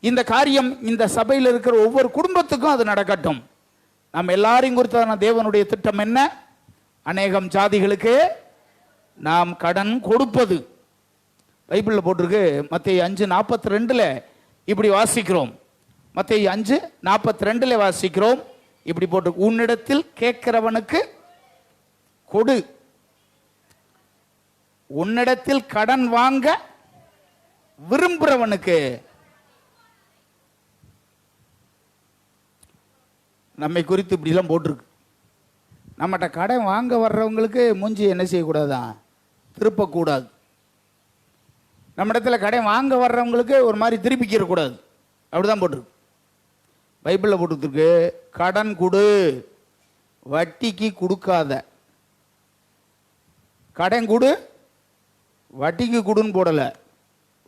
இந்த காரியம் இந்த சபையில் இருக்கிற ஒவ்வொரு குடும்பத்துக்கும் அது நடக்கட்டும். நம்ம எல்லாரையும் குறித்தான தேவனுடைய திட்டம் என்ன? அநேகம் சாதிகளுக்கு நாம் கடன் கொடுப்பது. பைபிளில் போட்டிருக்கு. மத்தேயு 5:42 இப்படி வாசிக்கிறோம். மத்தேயு 5:42 வாசிக்கிறோம். இப்படி போட்டு, உன்னிடத்தில் கேட்கிறவனுக்கு கொடு, உன்னிடத்தில் கடன் வாங்க விரும்புறவனுக்கு. நம்மை குறித்து இப்படிலாம் போட்டிருக்கு. நம்மகிட்ட கடன் வாங்க வர்றவங்களுக்கு மூஞ்சி என்ன செய்யக்கூடாதான்? திருப்பக்கூடாது. நம்ம இடத்துல கடன் வாங்க வர்றவங்களுக்கு ஒரு மாதிரி திருப்பிக்கிறக்கூடாது. அப்படிதான் போட்டிருக்கு. பைபிளில் போட்டுருக்கு, கடன் கொடு, வட்டிக்கு கொடுக்காத. கடன் கொடு, வட்டிக்கு கொடுன்னு போடலை,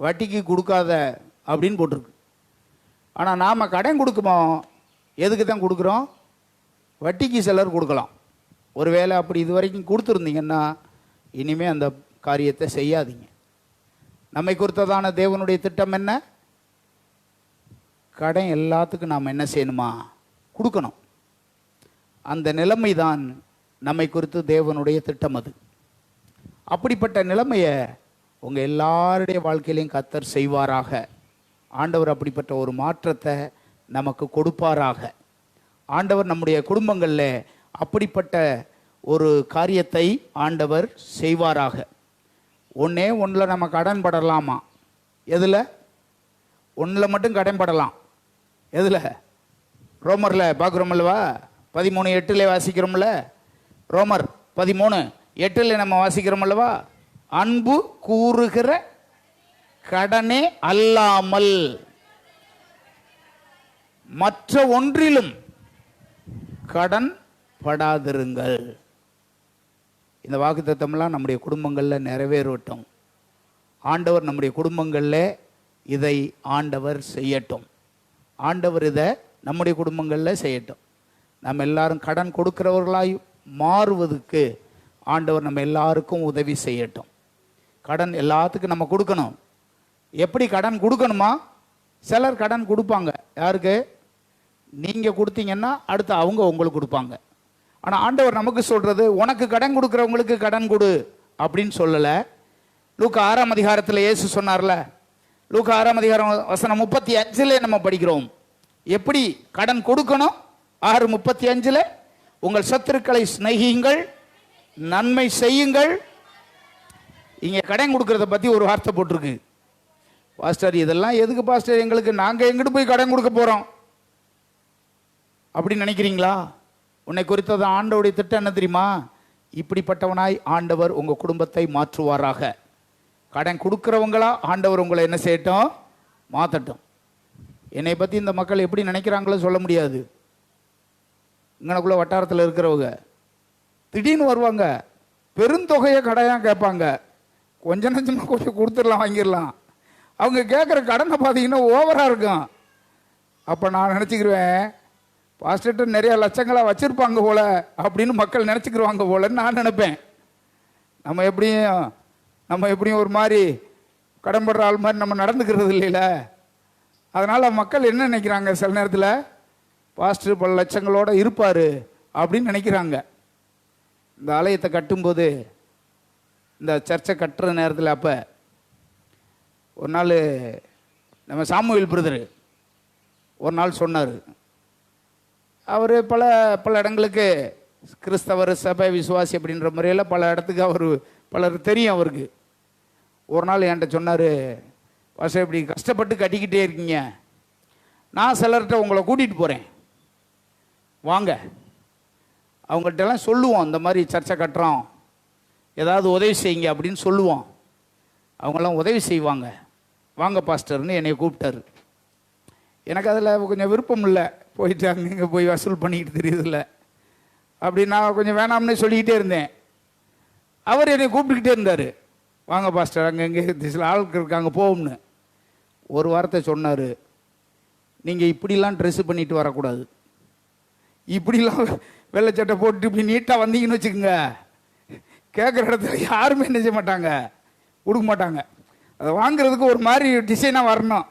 வட்டிக்கு கொடுக்காத அப்படின்னு போட்டிருக்கு. ஆனால் நாம் கடன் கொடுக்குமோ எதுக்கு தான் கொடுக்குறோம்? வட்டிக்கு சிலர் கொடுக்கலாம். ஒருவேளை அப்படி இது வரைக்கும் கொடுத்துருந்தீங்கன்னா இனிமேல் அந்த காரியத்தை செய்யாதீங்க. நம்மை குறித்ததான தேவனுடைய திட்டம் என்ன? கடன் எல்லாத்துக்கும் நாம் என்ன செய்யணுமா? கொடுக்கணும். அந்த நிலைமை தான் நம்மை குறித்து தேவனுடைய திட்டம். அது அப்படிப்பட்ட நிலைமையை உங்கள் எல்லாருடைய வாழ்க்கையிலையும் கர்த்தர் செய்வாராக. ஆண்டவர் அப்படிப்பட்ட ஒரு மாற்றத்தை நமக்கு கொடுப்பாராக. ஆண்டவர் நம்முடைய குடும்பங்களில் அப்படிப்பட்ட ஒரு காரியத்தை ஆண்டவர் செய்வாராக. ஒன்றில் நம்ம கடன் படலாமா? எதில்? ஒன்றில் மட்டும் கடன் படலாம். எதில்? ரோமரில் பார்க்குறோம்லவா? 13:8 வாசிக்கிறோம்ல. ரோமர் 13:8 நம்ம வாசிக்கிறோம்லவா? அன்பு கூறுகிற கடனே அல்லாமல் மற்ற ஒன்றிலும் கடன் படாதிருங்கள். இந்த வாக்குத்தத்தம்லாம் நம்முடைய குடும்பங்களில் நிறைவேறட்டும். ஆண்டவர் நம்முடைய குடும்பங்களில் இதை ஆண்டவர் செய்யட்டும். ஆண்டவர் இதை நம்முடைய குடும்பங்களில் செய்யட்டும். நம்ம எல்லாரும் கடன் கொடுக்கிறவர்களாய் மாறுவதற்கு ஆண்டவர் நம்ம எல்லாருக்கும் உதவி செய்யட்டும். கடன் எல்லாத்துக்கும் நம்ம கொடுக்கணும். எப்படி கடன் கொடுக்கணுமா? சிலர் கடன் கொடுப்பாங்க. யாருக்கு? நீங்கள் கொடுத்தீங்கன்னா அடுத்து அவங்க உங்களுக்கு கொடுப்பாங்க. ஆனால் ஆண்டவர் நமக்கு சொல்கிறது, உனக்கு கடன் கொடுக்குறவங்களுக்கு கடன் கொடு அப்படின்னு சொல்லலை. லூக்கா 6 இயேசு சொன்னார்ல, லூக்கா 6 வசனம் 35 நம்ம படிக்கிறோம். எப்படி கடன் கொடுக்கணும்? 6:35 உங்கள் சத்துருக்களை சிநேகியுங்கள், நன்மை செய்யுங்கள். இங்கே கடன் கொடுக்கறத பற்றி ஒரு வார்த்தை போட்டிருக்கு. பாஸ்டர், இதெல்லாம் எதுக்கு பாஸ்டர் எங்களுக்கு? நாங்கள் எங்கிட்டு போய் கடன் கொடுக்க போகிறோம் அப்படின்னு நினைக்கிறீங்களா? உன்னை குறித்தது ஆண்டவருடைய திட்டம் என்ன தெரியுமா? இப்படிப்பட்டவனாய் ஆண்டவர் உங்கள் குடும்பத்தை மாற்றுவாராக. கடன் கொடுக்குறவங்களா ஆண்டவர் உங்களை என்ன செய்யட்டும்? மாற்றட்டும். என்னை பற்றி இந்த மக்கள் எப்படி நினைக்கிறாங்களோ சொல்ல முடியாது. இங்கனக்குள்ள வட்டாரத்தில் இருக்கிறவங்க திடீர்னு வருவாங்க, பெருந்தொகையை கடையாக கேட்பாங்க. கொஞ்சம் நஞ்சமாக கொஞ்சம் கொடுத்துடலாம், வாங்கிடலாம். அவங்க கேட்குற கடனை பார்த்தீங்கன்னா ஓவராக இருக்கும். அப்போ நான் நினச்சிக்கிருவேன், பாஸ்டர்கிட்ட நிறைய லட்சங்களாக வச்சுருப்பாங்க போல அப்படின்னு மக்கள் நினச்சிக்கிருவாங்க போலன்னு நான் நினைப்பேன். நம்ம எப்படியும் ஒரு மாதிரி கடன்படுற ஆள் மாதிரி நம்ம நடந்துக்கிறது இல்லைல்ல. அதனால் மக்கள் என்ன நினைக்கிறாங்க? சில நேரத்தில் பாஸ்டர் பல லட்சங்களோடு இருப்பார் அப்படின்னு நினைக்கிறாங்க. இந்த ஆலயத்தை கட்டும்போது, இந்த சர்ச்சை கட்டுற நேரத்தில், அப்போ ஒரு நாள் நம்ம சாமுவேல் பிரதர் ஒரு நாள் சொன்னார். அவர் பல இடங்களுக்கு கிறிஸ்தவர் சபை விசுவாசி அப்படின்ற முறையில் பல இடத்துக்கு பலர் தெரியும் அவருக்கு. ஒரு நாள் என்கிட்ட சொன்னார், பாஸ்டர் இப்படி கஷ்டப்பட்டு கட்டிக்கிட்டே இருக்கீங்க, நான் சிலர்கிட்ட உங்களை கூட்டிகிட்டு போகிறேன், வாங்க. அவங்கள்ட்டெல்லாம் சொல்லுவோம், இந்த மாதிரி சர்ச்சை கட்டுறோம், ஏதாவது உதவி செய்யுங்க அப்படின்னு சொல்லுவோம். அவங்கெல்லாம் உதவி செய்வாங்க, வாங்க பாஸ்டர்னு என்னை கூப்பிட்டாரு. எனக்கு அதில் கொஞ்சம் விருப்பம் இல்லை, போயிட்டு அங்கங்கே போய் வசூல் பண்ணிக்கிட்டு தெரியுதில்ல அப்படி நான் கொஞ்சம் வேணாம்னு சொல்லிக்கிட்டே இருந்தேன். அவர் என்னை கூப்பிட்டுக்கிட்டே இருந்தார், வாங்க பாஸ்டர் அங்கே சில ஆளுக்கு இருக்காங்க போகும்னு. ஒரு வாரத்தை சொன்னார், நீங்கள் இப்படிலாம் ட்ரெஸ்ஸு பண்ணிட்டு வரக்கூடாது. இப்படிலாம் வெள்ளை சட்டை போட்டு இப்படி நீட்டாக வந்தீங்கன்னு வச்சுக்கோங்க, கேட்குற இடத்துல யாருமே என்ன செய்ய மாட்டாங்க, கொடுக்க மாட்டாங்க. அதை வாங்குறதுக்கு ஒரு மாதிரி டிசைனாக வரணும்,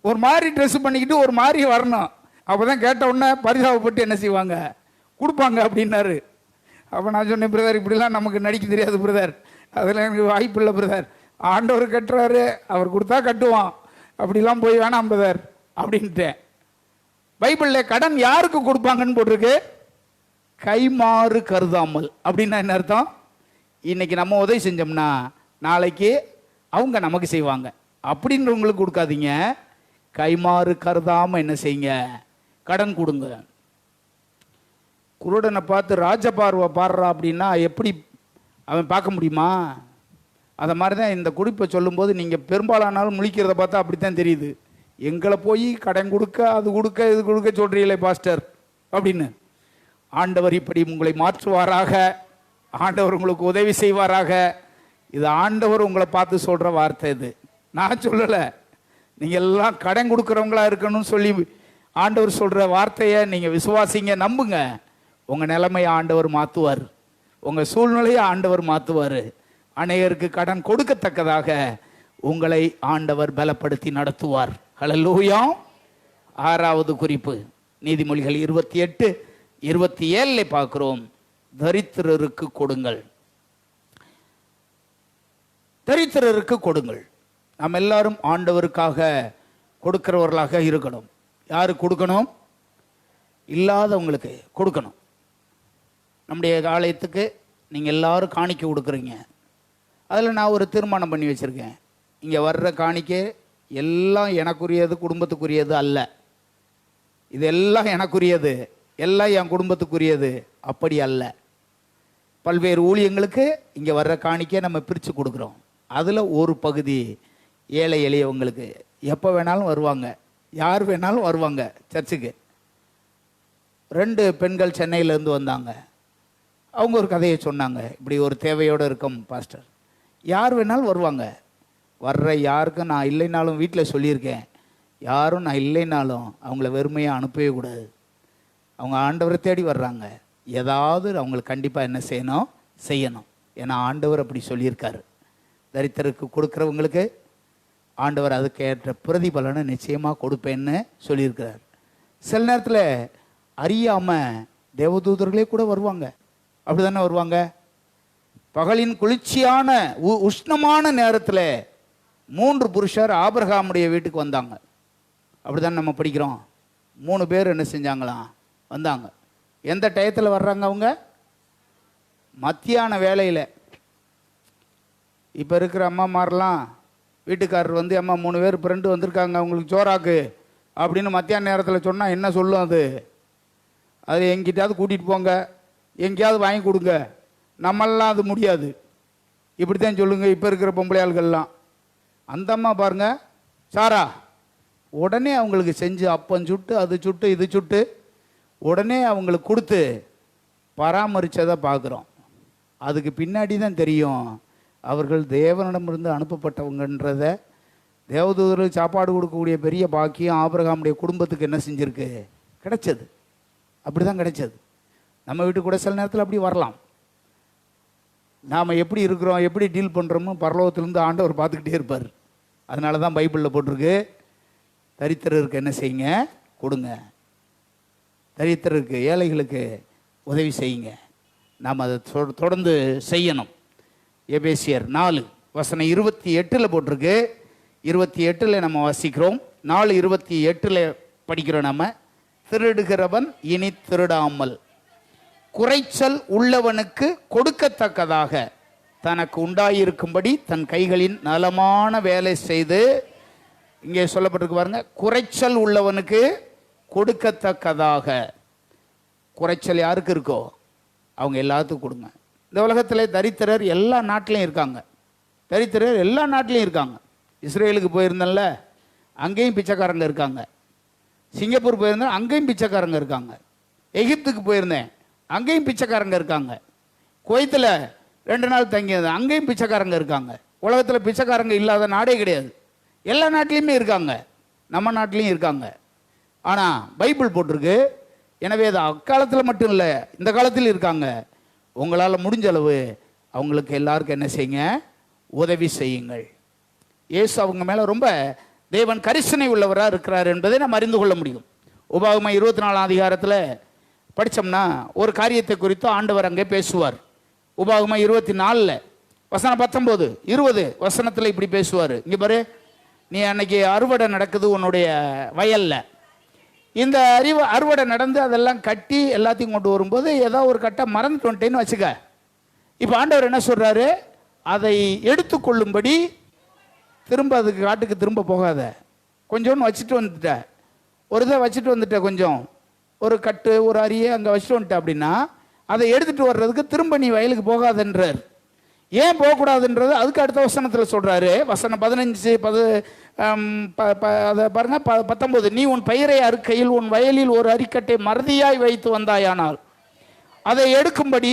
ஒரு மாதிரி ட்ரெஸ்ஸு பண்ணிக்கிட்டு ஒரு மாதிரி வரணும். அப்போ தான் கேட்ட உடனே பரிதாபப்பட்டு என்ன செய்வாங்க, கொடுப்பாங்க அப்படின்னாரு. அப்போ நான் சொன்னேன், பிரதர் இப்படிலாம் நமக்கு நடிக்க தெரியாது பிரதர், அதில் எனக்கு வாய்ப்பு இல்லை பிரதர். ஆண்டவர் கட்டுறாரு, அவர் கொடுத்தா கட்டுவான், அப்படிலாம் போய் வேணாம் பிரதர் அப்படின்ட்டேன். பைபிளில் கடன் யாருக்கு கொடுப்பாங்கன்னு போட்டிருக்கு, கைமாறு கருதாமல். அப்படின்னா என்ன அர்த்தம், இன்னைக்கு நம்ம உதவி செஞ்சோம்னா நாளைக்கு அவங்க நமக்கு செய்வாங்க அப்படின்றவங்களுக்கு கொடுக்காதீங்க. கைமாறு கருதாம என்ன செய்யுங்க, கடன் கொடுங்க. குருடனை பார்த்து ராஜபார்வை பாடுறா அப்படின்னா எப்படி அவன் பார்க்க முடியுமா? அதை மாதிரி தான் இந்த குறிப்பை சொல்லும்போது நீங்கள் பெரும்பாலானாலும் முழிக்கிறத பார்த்தா அப்படித்தான் தெரியுது. எங்களை போய் கடன் கொடுக்க அது கொடுக்க இது கொடுக்க சொல்றீங்களே பாஸ்டர் அப்படின்னு. ஆண்டவர் இப்படி உங்களை மாற்றுவாராக, ஆண்டவர் உங்களுக்கு உதவி செய்வாராக. இது ஆண்டவர் உங்களை பார்த்து சொல்கிற வார்த்தை, இது நான் சொல்லலை. நீங்கள் எல்லாம் கடன் கொடுக்குறவங்களா இருக்கணும்னு சொல்லி ஆண்டவர் சொல்கிற வார்த்தையை நீங்கள் விசுவாசிங்க, நம்புங்க. உங்கள் நிலைமையை ஆண்டவர் மாற்றுவார், உங்கள் சூழ்நிலையை ஆண்டவர் மாற்றுவார். அநேகருக்கு கடன் கொடுக்கத்தக்கதாக உங்களை ஆண்டவர் பலப்படுத்தி நடத்துவார். ஹல்லேலூயா. 6வது குறிப்பு நீதிமொழிகள் 28:27 பார்க்கிறோம். தரித்திரருக்கு கொடுங்கள், தரித்திரருக்கு கொடுங்கள். நாம் எல்லாரும் ஆண்டவருக்காக கொடுக்கிறவர்களாக இருக்கணும். யாரு கொடுக்கணும்? இல்லாதவங்களுக்கு கொடுக்கணும். நம்முடைய ஆலயத்துக்கு நீங்கள் எல்லாரும் காணிக்கை கொடுக்குறீங்க. அதில் நான் ஒரு தீர்மானம் பண்ணி வச்சுருக்கேன், இங்கே வர்ற காணிக்கை எல்லாம் எனக்குரியது, குடும்பத்துக்குரியது அல்ல. இதெல்லாம் எனக்குரியது, எல்லாம் என் குடும்பத்துக்குரியது, அப்படி அல்ல. பல்வேறு ஊழியங்களுக்கு இங்கே வர்ற காணிக்கை நம்ம பிரித்து கொடுக்குறோம். அதில் ஒரு பகுதி ஏழை எளியவங்களுக்கு. எப்போ வேணாலும் வருவாங்க, யார் வேணாலும் வருவாங்க சர்ச்சுக்கு. 2 பெண்கள் சென்னையிலேருந்து வந்தாங்க. அவங்க ஒரு கதையை சொன்னாங்க, இப்படி ஒரு தேவையோடு இருக்கும் பாஸ்டர். யார் வேணாலும் வருவாங்க. வர்ற யாருக்கும் நான் இல்லைனாலும் வீட்டில் சொல்லியிருக்கேன், யாரும் நான் இல்லைனாலும் அவங்கள வெறுமையாக அனுப்பவே கூடாது. அவங்க ஆண்டவரை தேடி வர்றாங்க, ஏதாவது அவங்களுக்கு கண்டிப்பாக என்ன செய்யணும், செய்யணும். ஏன்னா ஆண்டவர் அப்படி சொல்லியிருக்காரு. தரித்திரருக்கு கொடுக்குறவங்களுக்கு ஆண்டவர் அதுக்கேற்ற பிரதிபலனை நிச்சயமாக கொடுப்பேன்னு சொல்லியிருக்கிறார். சில நேரத்தில் அறியாமல் தேவதூதர்களே கூட வருவாங்க. அப்படி தானே வருவாங்க. பகலின் குளிர்ச்சியான உஷ்ணமான நேரத்தில் 3 புருஷர் ஆபிரகாமுடைய வீட்டுக்கு வந்தாங்க. அப்படி தானே நம்ம படிக்கிறோம். 3 பேர் என்ன செஞ்சாங்களாம், வந்தாங்க. எந்த டயத்தில் வர்றாங்க அவங்க? மத்தியான வேலையில். இப்போ இருக்கிற அம்மாமாரெலாம் வீட்டுக்காரர் வந்து, அம்மா 3 பேர் ஃப்ரெண்டு வந்திருக்காங்க அவங்களுக்கு சோறாக்கு அப்படின்னு மத்தியான நேரத்தில் சொன்னால் என்ன சொல்லும் அது? அது எங்கிட்டாவது கூட்டிகிட்டு போங்க, எங்கேயாவது வாங்கி கொடுங்க, நம்மளாம் அது முடியாது, இப்படி தான் சொல்லுங்க இப்போ இருக்கிற பொம்பளையாள்கள்லாம். அந்த அம்மா பாருங்க, சாரா உடனே அவங்களுக்கு செஞ்சு அப்பம் சுட்டு அது சுட்டு இது சுட்டு உடனே அவங்களுக்கு கொடுத்து பராமரித்ததை பார்க்குறோம். அதுக்கு பின்னாடி தான் தெரியும் அவர்கள் தேவனிடமிருந்து அனுப்பப்பட்டவங்கன்றத. தேவதூதர்களுக்கு சாப்பாடு கொடுக்கக்கூடிய பெரிய பாக்கியம் ஆபிரகாமுடைய குடும்பத்துக்கு என்ன செஞ்சுருக்கு, கிடைச்சது. அப்படி தான் கிடைச்சது. நம்ம வீட்டுக்கு கூட சில நேரத்தில் அப்படி வரலாம். நாம் எப்படி இருக்கிறோம், எப்படி டீல் பண்ணுறோமோ பரலோகத்திலேருந்து ஆண்டவர் பார்த்துக்கிட்டே இருப்பார். அதனால தான் பைபிளில் போட்டிருக்கு, தரித்திரருக்கு என்ன செய்யுங்க, கொடுங்க. தரித்திரருக்கு, ஏழைகளுக்கு உதவி செய்யுங்க. நாம் அதை தொடர்ந்து செய்யணும். எபேசியர் 4:28 போட்டிருக்கு. 28 நம்ம வாசிக்கிறோம். 4:28 படிக்கிறோம். நம்ம திருடுகிறவன் இனி திருடாமல் குறைச்சல் உள்ளவனுக்கு கொடுக்கத்தக்கதாக தனக்கு உண்டாயிருக்கும்படி தன் கைகளின் நலமான வேலை செய்து, இங்கே சொல்லப்பட்டிருக்கு பாருங்க, குறைச்சல் உள்ளவனுக்கு கொடுக்கத்தக்கதாக. குறைச்சல் யாருக்கு இருக்கோ அவங்க எல்லாத்துக்கும் கொடுங்க. இந்த உலகத்தில் தரித்திரர் எல்லா நாட்டிலையும் இருக்காங்க. தரித்திரர் எல்லா நாட்டிலையும் இருக்காங்க. இஸ்ரேலுக்கு போயிருந்தேன்ல, அங்கேயும் பிச்சைக்காரங்க இருக்காங்க. சிங்கப்பூர் போயிருந்தேன், அங்கேயும் பிச்சைக்காரங்க இருக்காங்க. எகிப்துக்கு போயிருந்தேன், அங்கேயும் பிச்சைக்காரங்க இருக்காங்க. குவைத்தில் 2 நாள் தங்கியது, அங்கேயும் பிச்சைக்காரங்க இருக்காங்க. உலகத்தில் பிச்சைக்காரங்க இல்லாத நாடே கிடையாது. எல்லா நாட்டிலையுமே இருக்காங்க, நம்ம நாட்டிலையும் இருக்காங்க. ஆனால் பைபிள் போட்டிருக்கு. எனவே அது அக்காலத்தில் மட்டும் இல்லை, இந்த காலத்தில் இருக்காங்க. உங்களால் முடிஞ்ச அளவு அவங்களுக்கு எல்லாருக்கும் என்ன செய்யுங்க, உதவி செய்யுங்கள். இயேசு அவங்க மேலே ரொம்ப தேவன் கரிசனை உள்ளவராக இருக்கிறார் என்பதை நம்ம அறிந்து கொள்ள முடியும். உபாகமம் 24ஆம் அதிகாரத்தில் படித்தோம்னா ஒரு காரியத்தை குறித்து ஆண்டவர் அங்கே பேசுவார். உபாகமம் 24 வசனம் 19 20 வசனத்தில் இப்படி பேசுவார். இங்கே பாரு, நீ அன்னைக்கு அறுவடை நடக்குது உன்னுடைய வயலில். இந்த அறுவடை நடந்து அதெல்லாம் கட்டி எல்லாத்தையும் கொண்டு வரும்போது ஏதோ ஒரு கட்டை மறந்துட்டு வந்துட்டேன்னு வச்சுக்க. இப்போ ஆண்டவர் என்ன சொல்கிறாரு, அதை எடுத்துக்கொள்ளும்படி திரும்ப அதுக்கு காட்டுக்கு திரும்ப போகாத, கொஞ்சோன்னு வச்சுட்டு வந்துட்ட, ஒரு இதை வச்சுட்டு வந்துட்ட, கொஞ்சம் ஒரு கட்டு ஒரு அரியை அங்கே வச்சுட்டு வந்துட்ட அப்படின்னா அதை எடுத்துகிட்டு வர்றதுக்கு திரும்ப நீ வயலுக்கு போகாதன்றார். ஏன் போகக்கூடாதுன்றது அதுக்கு அடுத்த வசனத்தில் சொல்கிறாரு. வசனம் 15 அதை பாருங்க, 19 நீ உன் பயிரை அறுக்கையில் உன் வயலில் ஒரு அரிக்கட்டை மறதியாய் வைத்து வந்தாயானால் அதை எடுக்கும்படி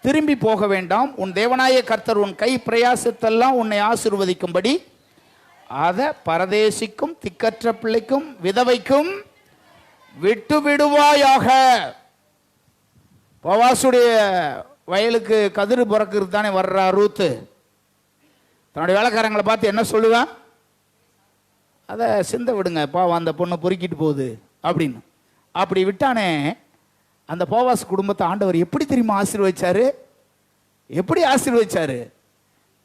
திரும்பி போக வேண்டாம். உன் தேவனாய கர்த்தர் உன் கை பிரயாசத்தெல்லாம் உன்னை ஆசீர்வதிக்கும்படி அதை பரதேசிக்கும் திக்கற்ற பிள்ளைக்கும் விதவைக்கும் விட்டு விடுவாயாக. போவாசுடைய வயலுக்கு கதிர் பிறக்கிறது தானே வர்றா ரூத்து. தன்னுடைய வேலைக்காரங்களை பார்த்து என்ன சொல்லுவேன், அதை சிந்த விடுங்க, பாவம் அந்த பொண்ணை பொறுக்கிட்டு போகுது அப்படின்னு. அப்படி விட்டானே அந்த போவாஸ் குடும்பத்தை ஆண்டவர் எப்படி தெரியுமா ஆசீர்வதிச்சாரு? எப்படி ஆசீர்வதிச்சாரு?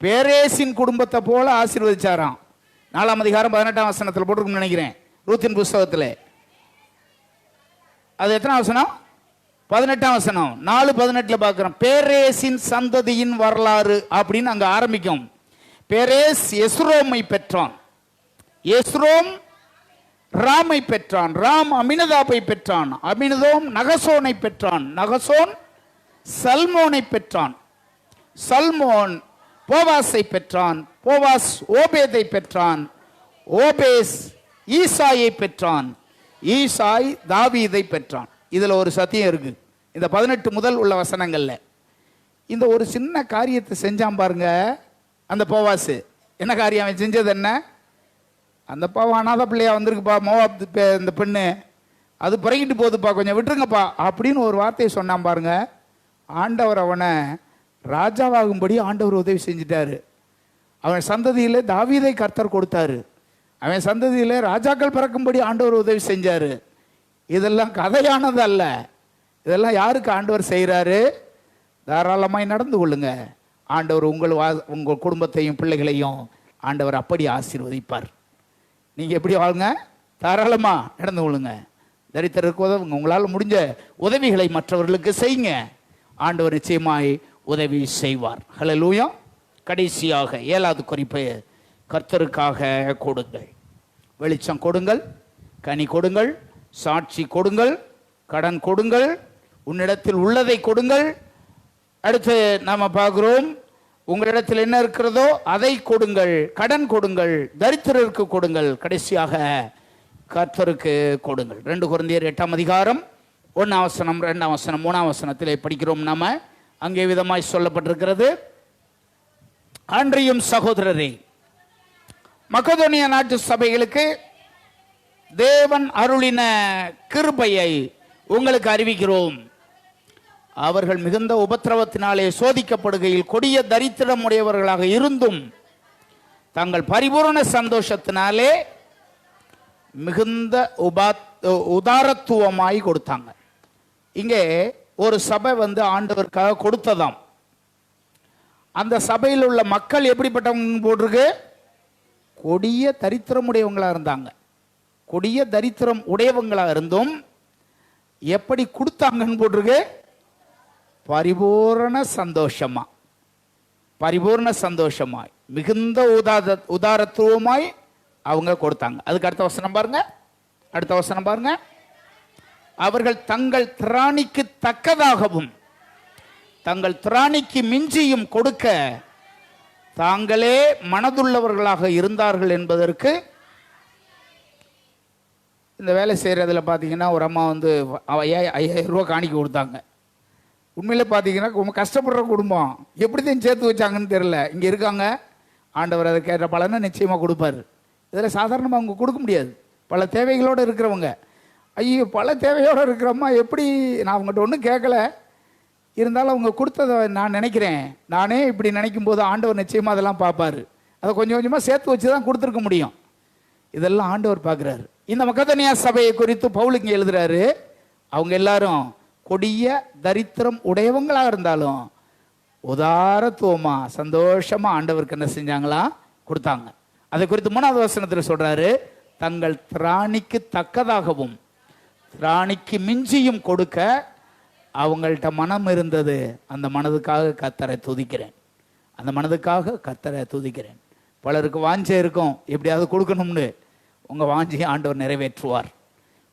பேரேசின் குடும்பத்தை போல ஆசீர்வதிச்சாராம். 4ஆம் அதிகாரம் 18ஆம் வசனத்தில் போட்டிருக்குன்னு நினைக்கிறேன், ரூத்தின் புஸ்தகத்தில். அது எத்தனை வசனம்? 18ஆம் வசனம். 4:18 பார்க்கிறோம். பேரேசின் சந்ததியின் வரலாறு அப்படின்னு அங்க ஆரம்பிக்கும். பேரேஸ் எஸ்ரோமை பெற்றான், எஸ்ரோம் ராமை பெற்றான், ராம் அமினதாபை பெற்றான், அமினதோம் நகசோனை பெற்றான், நகசோன் சல்மோனை பெற்றான், சல்மோன் போவாஸை பெற்றான், போவாஸ் ஓபேதை பெற்றான், ஓபேஸ் ஈசாயை பெற்றான், ஈசாய் தாவீதை பெற்றான். இதில் ஒரு சத்தியம் இருக்கு. இந்த 18 முதல் உள்ள வசனங்கள்ல இந்த ஒரு சின்ன காரியத்தை செஞ்சான் பாருங்க அந்த போவாசு. என்ன காரியம் அவன் செஞ்சது? என்ன, அந்த பாவம் அனாத பிள்ளையா வந்திருக்குப்பா, மோவாப் இந்த பெண்ணு, அது பிறகிட்டு போகுதுப்பா, கொஞ்சம் விட்டுருங்கப்பா அப்படின்னு ஒரு வார்த்தையை சொன்னான் பாருங்க. ஆண்டவர் அவனை ராஜாவாகும்படி ஆண்டவர் உதவி செஞ்சிட்டாரு. அவன் சந்ததியிலே தாவீதை கர்த்தர் கொடுத்தாரு. அவன் சந்ததியிலே ராஜாக்கள் பிறக்கும்படி ஆண்டவர் உதவி செஞ்சாரு. இதெல்லாம் கதையானது அல்ல. இதெல்லாம் யாருக்கு ஆண்டவர் செய்கிறாரு? தாராளமாய் நடந்து கொள்ளுங்க. ஆண்டவர் உங்கள் குடும்பத்தையும் பிள்ளைகளையும் ஆண்டவர் அப்படி ஆசீர்வதிப்பார். நீங்கள் எப்படி வாழுங்க? தாராளமாக நடந்து கொள்ளுங்க. தரித்திரருக்கு உதவுங்க. உங்களால் முடிஞ்ச உதவிகளை மற்றவர்களுக்கு செய்யுங்க. ஆண்டவர் நிச்சயமாய் உதவி செய்வார். ஹல்லேலூயா. கடைசியாக 7வது குறிப்பு, கர்த்தருக்காக கொடுங்கள். வெளிச்சம் கொடுங்கள், கனி கொடுங்கள், சாட்சி கொடுங்கள், கடன் கொடுங்கள், உன்னிடத்தில் உள்ளதை கொடுங்கள். அடுத்து நாம் பார்க்கிறோம், உங்களிடத்தில் என்ன இருக்கிறதோ அதை கொடுங்கள், கடன் கொடுங்கள், தரித்திரருக்கு கொடுங்கள், கடைசியாக கர்த்தருக்கு கொடுங்கள். 2 கொரிந்தியர் 8ஆம் அதிகாரம் 1ஆம் வசனம் 2ஆம் வசனம் 3ஆம் வசனத்தில் படிக்கிறோம். நாம அங்கே விதமாய் சொல்லப்பட்டிருக்கிறது, அன்றியும் சகோதரரே, மக்கதோனியா நாட்டு சபைகளுக்கு தேவன் அருளின கிருபையை உங்களுக்கு அறிவிக்கிறோம். அவர்கள் மிகுந்த உபத்திரவத்தினாலே சோதிக்கப்படுகையில் கொடிய தரித்திரம் உடையவர்களாக இருந்தும் தங்கள் பரிபூர்ண சந்தோஷத்தினாலே மிகுந்த உதாரத்துவமாய் கொடுத்தாங்க. இங்கே ஒரு சபை ஆண்டவருக்காக கொடுத்ததாம். அந்த சபையில் உள்ள மக்கள் எப்படிப்பட்டவங்க போட்டிருக்கு? கொடிய தரித்திரம் உடையவங்களா இருந்தாங்க. கொடிய தரித்திரம் உடையவங்களா இருந்தும் எப்படி கொடுத்தாங்கன்னு போட்டிருக்கு? பரிபூரண சந்தோஷமா, பரிபூர்ண சந்தோஷமாய் மிகுந்த உதாரத்துவமாய் அவங்க கொடுத்தாங்க. அதுக்கு அடுத்த வசனம் பாருங்க, அடுத்த வசனம் பாருங்க. அவர்கள் தங்கள் திராணிக்கு தக்கதாகவும் தங்கள் திராணிக்கு மிஞ்சியும் கொடுக்க தாங்களே மனதுள்ளவர்களாக இருந்தார்கள் என்பதற்கு இந்த வேலை செய்கிறதுல பார்த்தீங்கன்னா ஒரு அம்மா 5000 ரூபா காணிக்க கொடுத்தாங்க. உண்மையில் பார்த்தீங்கன்னா ரொம்ப கஷ்டப்படுற குடும்பம், எப்படி தான் சேர்த்து வச்சாங்கன்னு தெரியல. இங்கே இருக்காங்க, ஆண்டவர் அதை கேட்ட பலனை நிச்சயமாக கொடுப்பார். இதில் சாதாரணமாக அவங்க கொடுக்க முடியாது. பல தேவைகளோடு இருக்கிறவங்க, ஐயோ பல தேவையோடு இருக்கிறோம்மா, எப்படி நான் அவங்ககிட்ட ஒன்றும் கேட்கல, இருந்தாலும் அவங்க கொடுத்ததை நான் நினைக்கிறேன், நானே இப்படி நினைக்கும் போது ஆண்டவர் நிச்சயமாக அதெல்லாம் பார்ப்பார். அதை கொஞ்சம் கொஞ்சமாக சேர்த்து வச்சு தான் கொடுத்துருக்க முடியும். இதெல்லாம் ஆண்டவர் பார்க்குறாரு. இந்த மக்கதனியா சபையை குறித்து பவுல் இங்கே எழுதுறாரு. அவங்க எல்லாரும் கொடிய தரித்திரம் உடையவங்களாக இருந்தாலும் உதாரத்துவமா சந்தோஷமா ஆண்டவருக்கு என்ன செஞ்சாங்களா? கொடுத்தாங்க. அதை குறித்து 3வது வசனத்தில் சொல்றாரு, தங்கள் திராணிக்கு தக்கதாகவும் திராணிக்கு மிஞ்சியும் கொடுக்க அவங்கள்ட்ட மனம் இருந்தது. அந்த மனதுக்காக கர்த்தரை துதிக்கிறேன், அந்த மனதுக்காக கர்த்தரை துதிக்கிறேன். பலருக்கு வாஞ்சை இருக்கும், எப்படியாவது கொடுக்கணும்னு. உங்கள் வாஞ்சையை ஆண்டவர் நிறைவேற்றுவார்.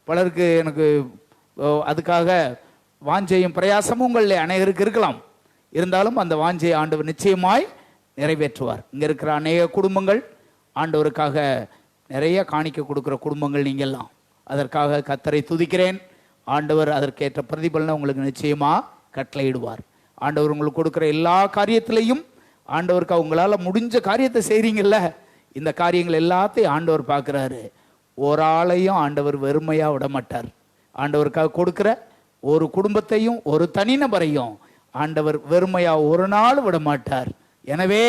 பலருக்கு எனக்கு அதுக்காக வாஞ்சையும் பிரயாசமும் உங்களில் அநேகருக்கு இருக்கலாம். இருந்தாலும் அந்த வாஞ்சையை ஆண்டவர் நிச்சயமாய் நிறைவேற்றுவார். இங்கே இருக்கிற அநேக குடும்பங்கள் ஆண்டவருக்காக நிறைய காணிக்க கொடுக்குற குடும்பங்கள் நீங்கள்லாம். அதற்காக கர்த்தரை துதிக்கிறேன். ஆண்டவர் அதற்கேற்ற பிரதிபலனை உங்களுக்கு நிச்சயமாக கட்டளையிடுவார். ஆண்டவர் உங்களுக்கு கொடுக்குற எல்லா காரியத்திலையும் ஆண்டவருக்கு அவங்களால முடிஞ்ச காரியத்தை செய்கிறீங்கல்ல, இந்த காரியங்கள் எல்லாத்தையும் ஆண்டவர் பார்க்குறாரு. ஒரு ஆளையும் ஆண்டவர் வெறுமையாக விட மாட்டார். ஆண்டவருக்காக கொடுக்குற ஒரு குடும்பத்தையும் ஒரு தனிநபரையும் ஆண்டவர் வெறுமையாக ஒரு நாள் விட மாட்டார். எனவே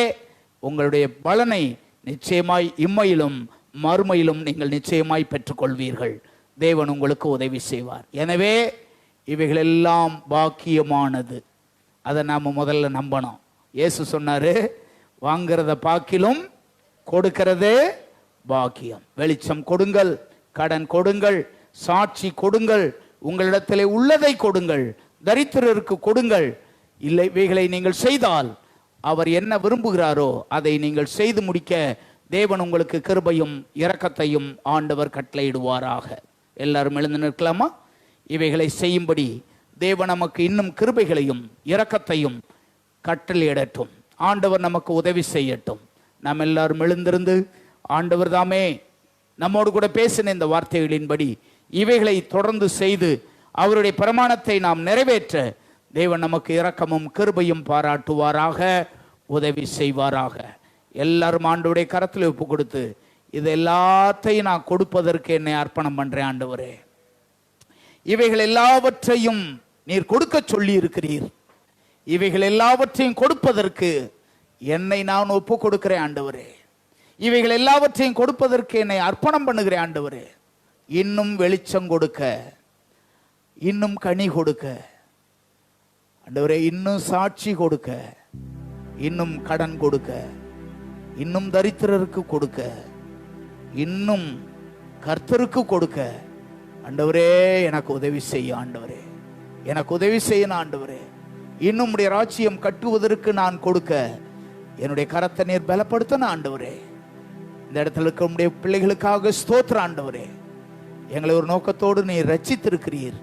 உங்களுடைய பலனை நிச்சயமாய் இம்மையிலும் மறுமையிலும் நீங்கள் நிச்சயமாய் பெற்றுக்கொள்வீர்கள். தேவன் உங்களுக்கு உதவி செய்வார். எனவே இவைகளெல்லாம் பாக்கியமானது. அதை நாம் முதல்ல நம்பணும். இயேசு சொன்னார், வாங்கிறத பாக்கிலும் கொடுக்கிறதே பாக்கியம். வெளிச்சம் கொடுங்கள், கடன் கொடுங்கள், சாட்சி கொடுங்கள், உங்களிடத்திலே உள்ளதை கொடுங்கள், தரித்திரருக்கு கொடுங்கள். இல்லை, இவைகளை நீங்கள் செய்தால் அவர் என்ன விரும்புகிறாரோ அதை நீங்கள் செய்து முடிக்க தேவன் உங்களுக்கு கிருபையும் இரக்கத்தையும் ஆண்டவர் கட்டளையிடுவாராக. எல்லாரும் எழுந்து நிற்கலாமா? இவைகளை செய்யும்படி தேவன் நமக்கு இன்னும் கிருபைகளையும் இரக்கத்தையும் கட்டளையிடட்டும். ஆண்டவர் நமக்கு உதவி செய்யட்டும். நாம் எல்லாரும் எழுந்திருந்து ஆண்டவர் தாமே நம்மோடு கூட பேசின இந்த வார்த்தைகளின்படி இவைகளை தொடர்ந்து செய்து அவருடைய பிரமாணத்தை நாம் நிறைவேற்ற தேவன் நமக்கு இரக்கமும் கிருபையும் பாராட்டுவாராக, உதவி செய்வாராக. எல்லாரும் ஆண்டவருடைய கரத்தில் ஒப்பு கொடுத்து, இது எல்லாத்தையும் நான் கொடுப்பதற்கு என்னை அர்ப்பணம் பண்றேன் ஆண்டவரே. இவைகள் எல்லாவற்றையும் நீர் கொடுக்க சொல்லி இருக்கிறீர். இவைகள் எல்லாவற்றையும் கொடுப்பதற்கு என்னை நான் ஒப்பு கொடுக்கிறேன் ஆண்டவரே. இவைகள் எல்லாவற்றையும் கொடுப்பதற்கு என்னை அர்ப்பணம் பண்ணுகிறேன் ஆண்டவரே. இன்னும் வெளிச்சம் கொடுக்க, இன்னும் கனி கொடுக்க ஆண்டவரே, இன்னும் சாட்சி கொடுக்க, இன்னும் கடன் கொடுக்க, இன்னும் தரித்திரருக்கு கொடுக்க, இன்னும் கர்த்தருக்கு கொடுக்க ஆண்டவரே எனக்கு உதவி செய்ய ஆண்டவரே, எனக்கு உதவி செய்யணும் ஆண்டவரே. இன்னும் உடைய ராஜ்யம் கட்டுவதற்கு நான் கொடுக்க என்னுடைய கரத்தை நீர் பலப்படுத்தணும் ஆண்டவரே. இந்த இடத்துல இருக்க உடைய பிள்ளைகளுக்காக ஸ்தோத்திர ஆண்டவரே. எங்களை ஒரு நோக்கத்தோடு நீர் ரட்சித்திருக்கிறீர்,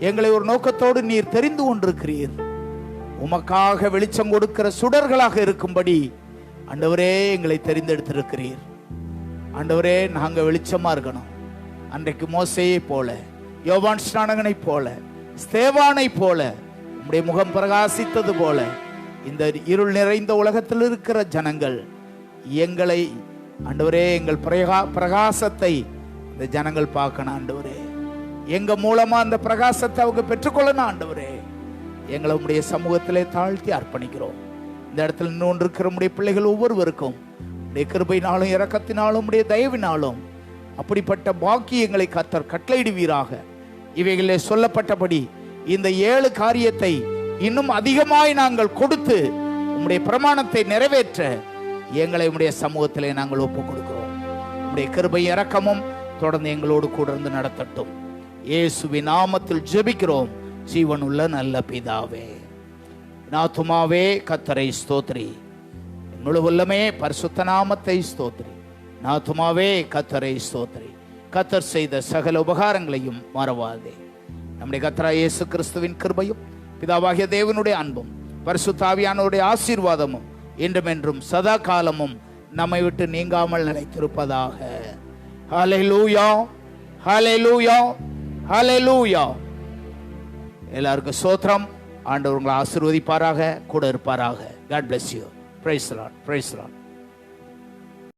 எங்களை ஒரு நோக்கத்தோடு நீர் தெரிந்து கொண்டிருக்கிறீர். உமக்காக வெளிச்சம் கொடுக்கிற சுடர்களாக இருக்கும்படி ஆண்டவரே எங்களை தெரிந்தெடுத்திருக்கிறீர். ஆண்டவரே, நாங்க வெளிச்சமா இருக்கணும். அன்றைக்கு மோசேயை போல, யோவான் ஸ்நானகனை போல, ஸ்தேவானை போல உம்முடைய முகம் பிரகாசித்தது போல இந்த இருள் நிறைந்த உலகத்தில் இருக்கிற ஜனங்கள் எங்களை ஆண்டவரே, எங்கள் பிரகாசத்தை இந்த ஜனங்கள் பார்க்கணும் ஆண்டவரே. எங்க மூலமா அந்த பிரகாசத்தை அவங்க பெற்றுக்கொள்ளணும் ஆண்டவரே. எங்களை உம்முடைய சமூகத்திலே தாழ்த்தி அர்ப்பணிக்கிறோம். இந்த இடத்துல இன்னொன்று இருக்கிற உம்முடைய பிள்ளைகள் ஒவ்வொருவருக்கும் உடைய கிருபையினாலும் இரக்கத்தினாலும் உடைய தயவினாலும் அப்படிப்பட்ட பாக்கியங்களை கர்த்தர் கட்டளையிடுவீராக. இவைகளே சொல்லப்பட்டபடி இந்த 7 காரியத்தை இன்னும் அதிகமாய் நாங்கள் கொடுத்து உம்முடைய பிரமாணத்தை நிறைவேற்ற எங்களை உம்முடைய சமூகத்திலே நாங்கள் ஒப்புக் கொடுக்கிறோம். உம்முடைய கிருபை இரக்கமும் தொடர்ந்து எங்களோடு கூட இருந்து நடத்தட்டும். இயேசுவின் நாமத்தில் ஜெபிக்கிறோம் ஜீவனுள்ள நல்ல பிதாவே. நாத்துமாவே கர்த்தரை ஸ்தோத்திரி, முழு உள்ளமே பரிசுத்த நாமத்தை ஸ்தோத்திரி. நாத்துமாவே கர்த்தரை ஸ்தோத்திரி. கர்த்தர் செய்த சகல உபகாரங்களையும் மறவாதே. நம்முடைய கர்த்தராகிய இயேசு கிறிஸ்துவின் கிருபையும் பிதாவாகிய தேவனுடைய அன்பும் பரிசுத்த ஆவியானவருடைய ஆசீர்வாதமும் என்றும் என்றும் சதா காலமும் நம்மை விட்டு நீங்காமல் நிலைத்திருப்பதாக. ஹல்லேலூயா, ஹல்லேலூயா, ஹல்லேலூயா. எல்லாருக்கும் ஸ்தோத்திரம். ஆண்டவர் உங்களை ஆசீர்வதிப்பாராக, கூட இருப்பாராக. God bless you. Praise the Lord. Praise the Lord.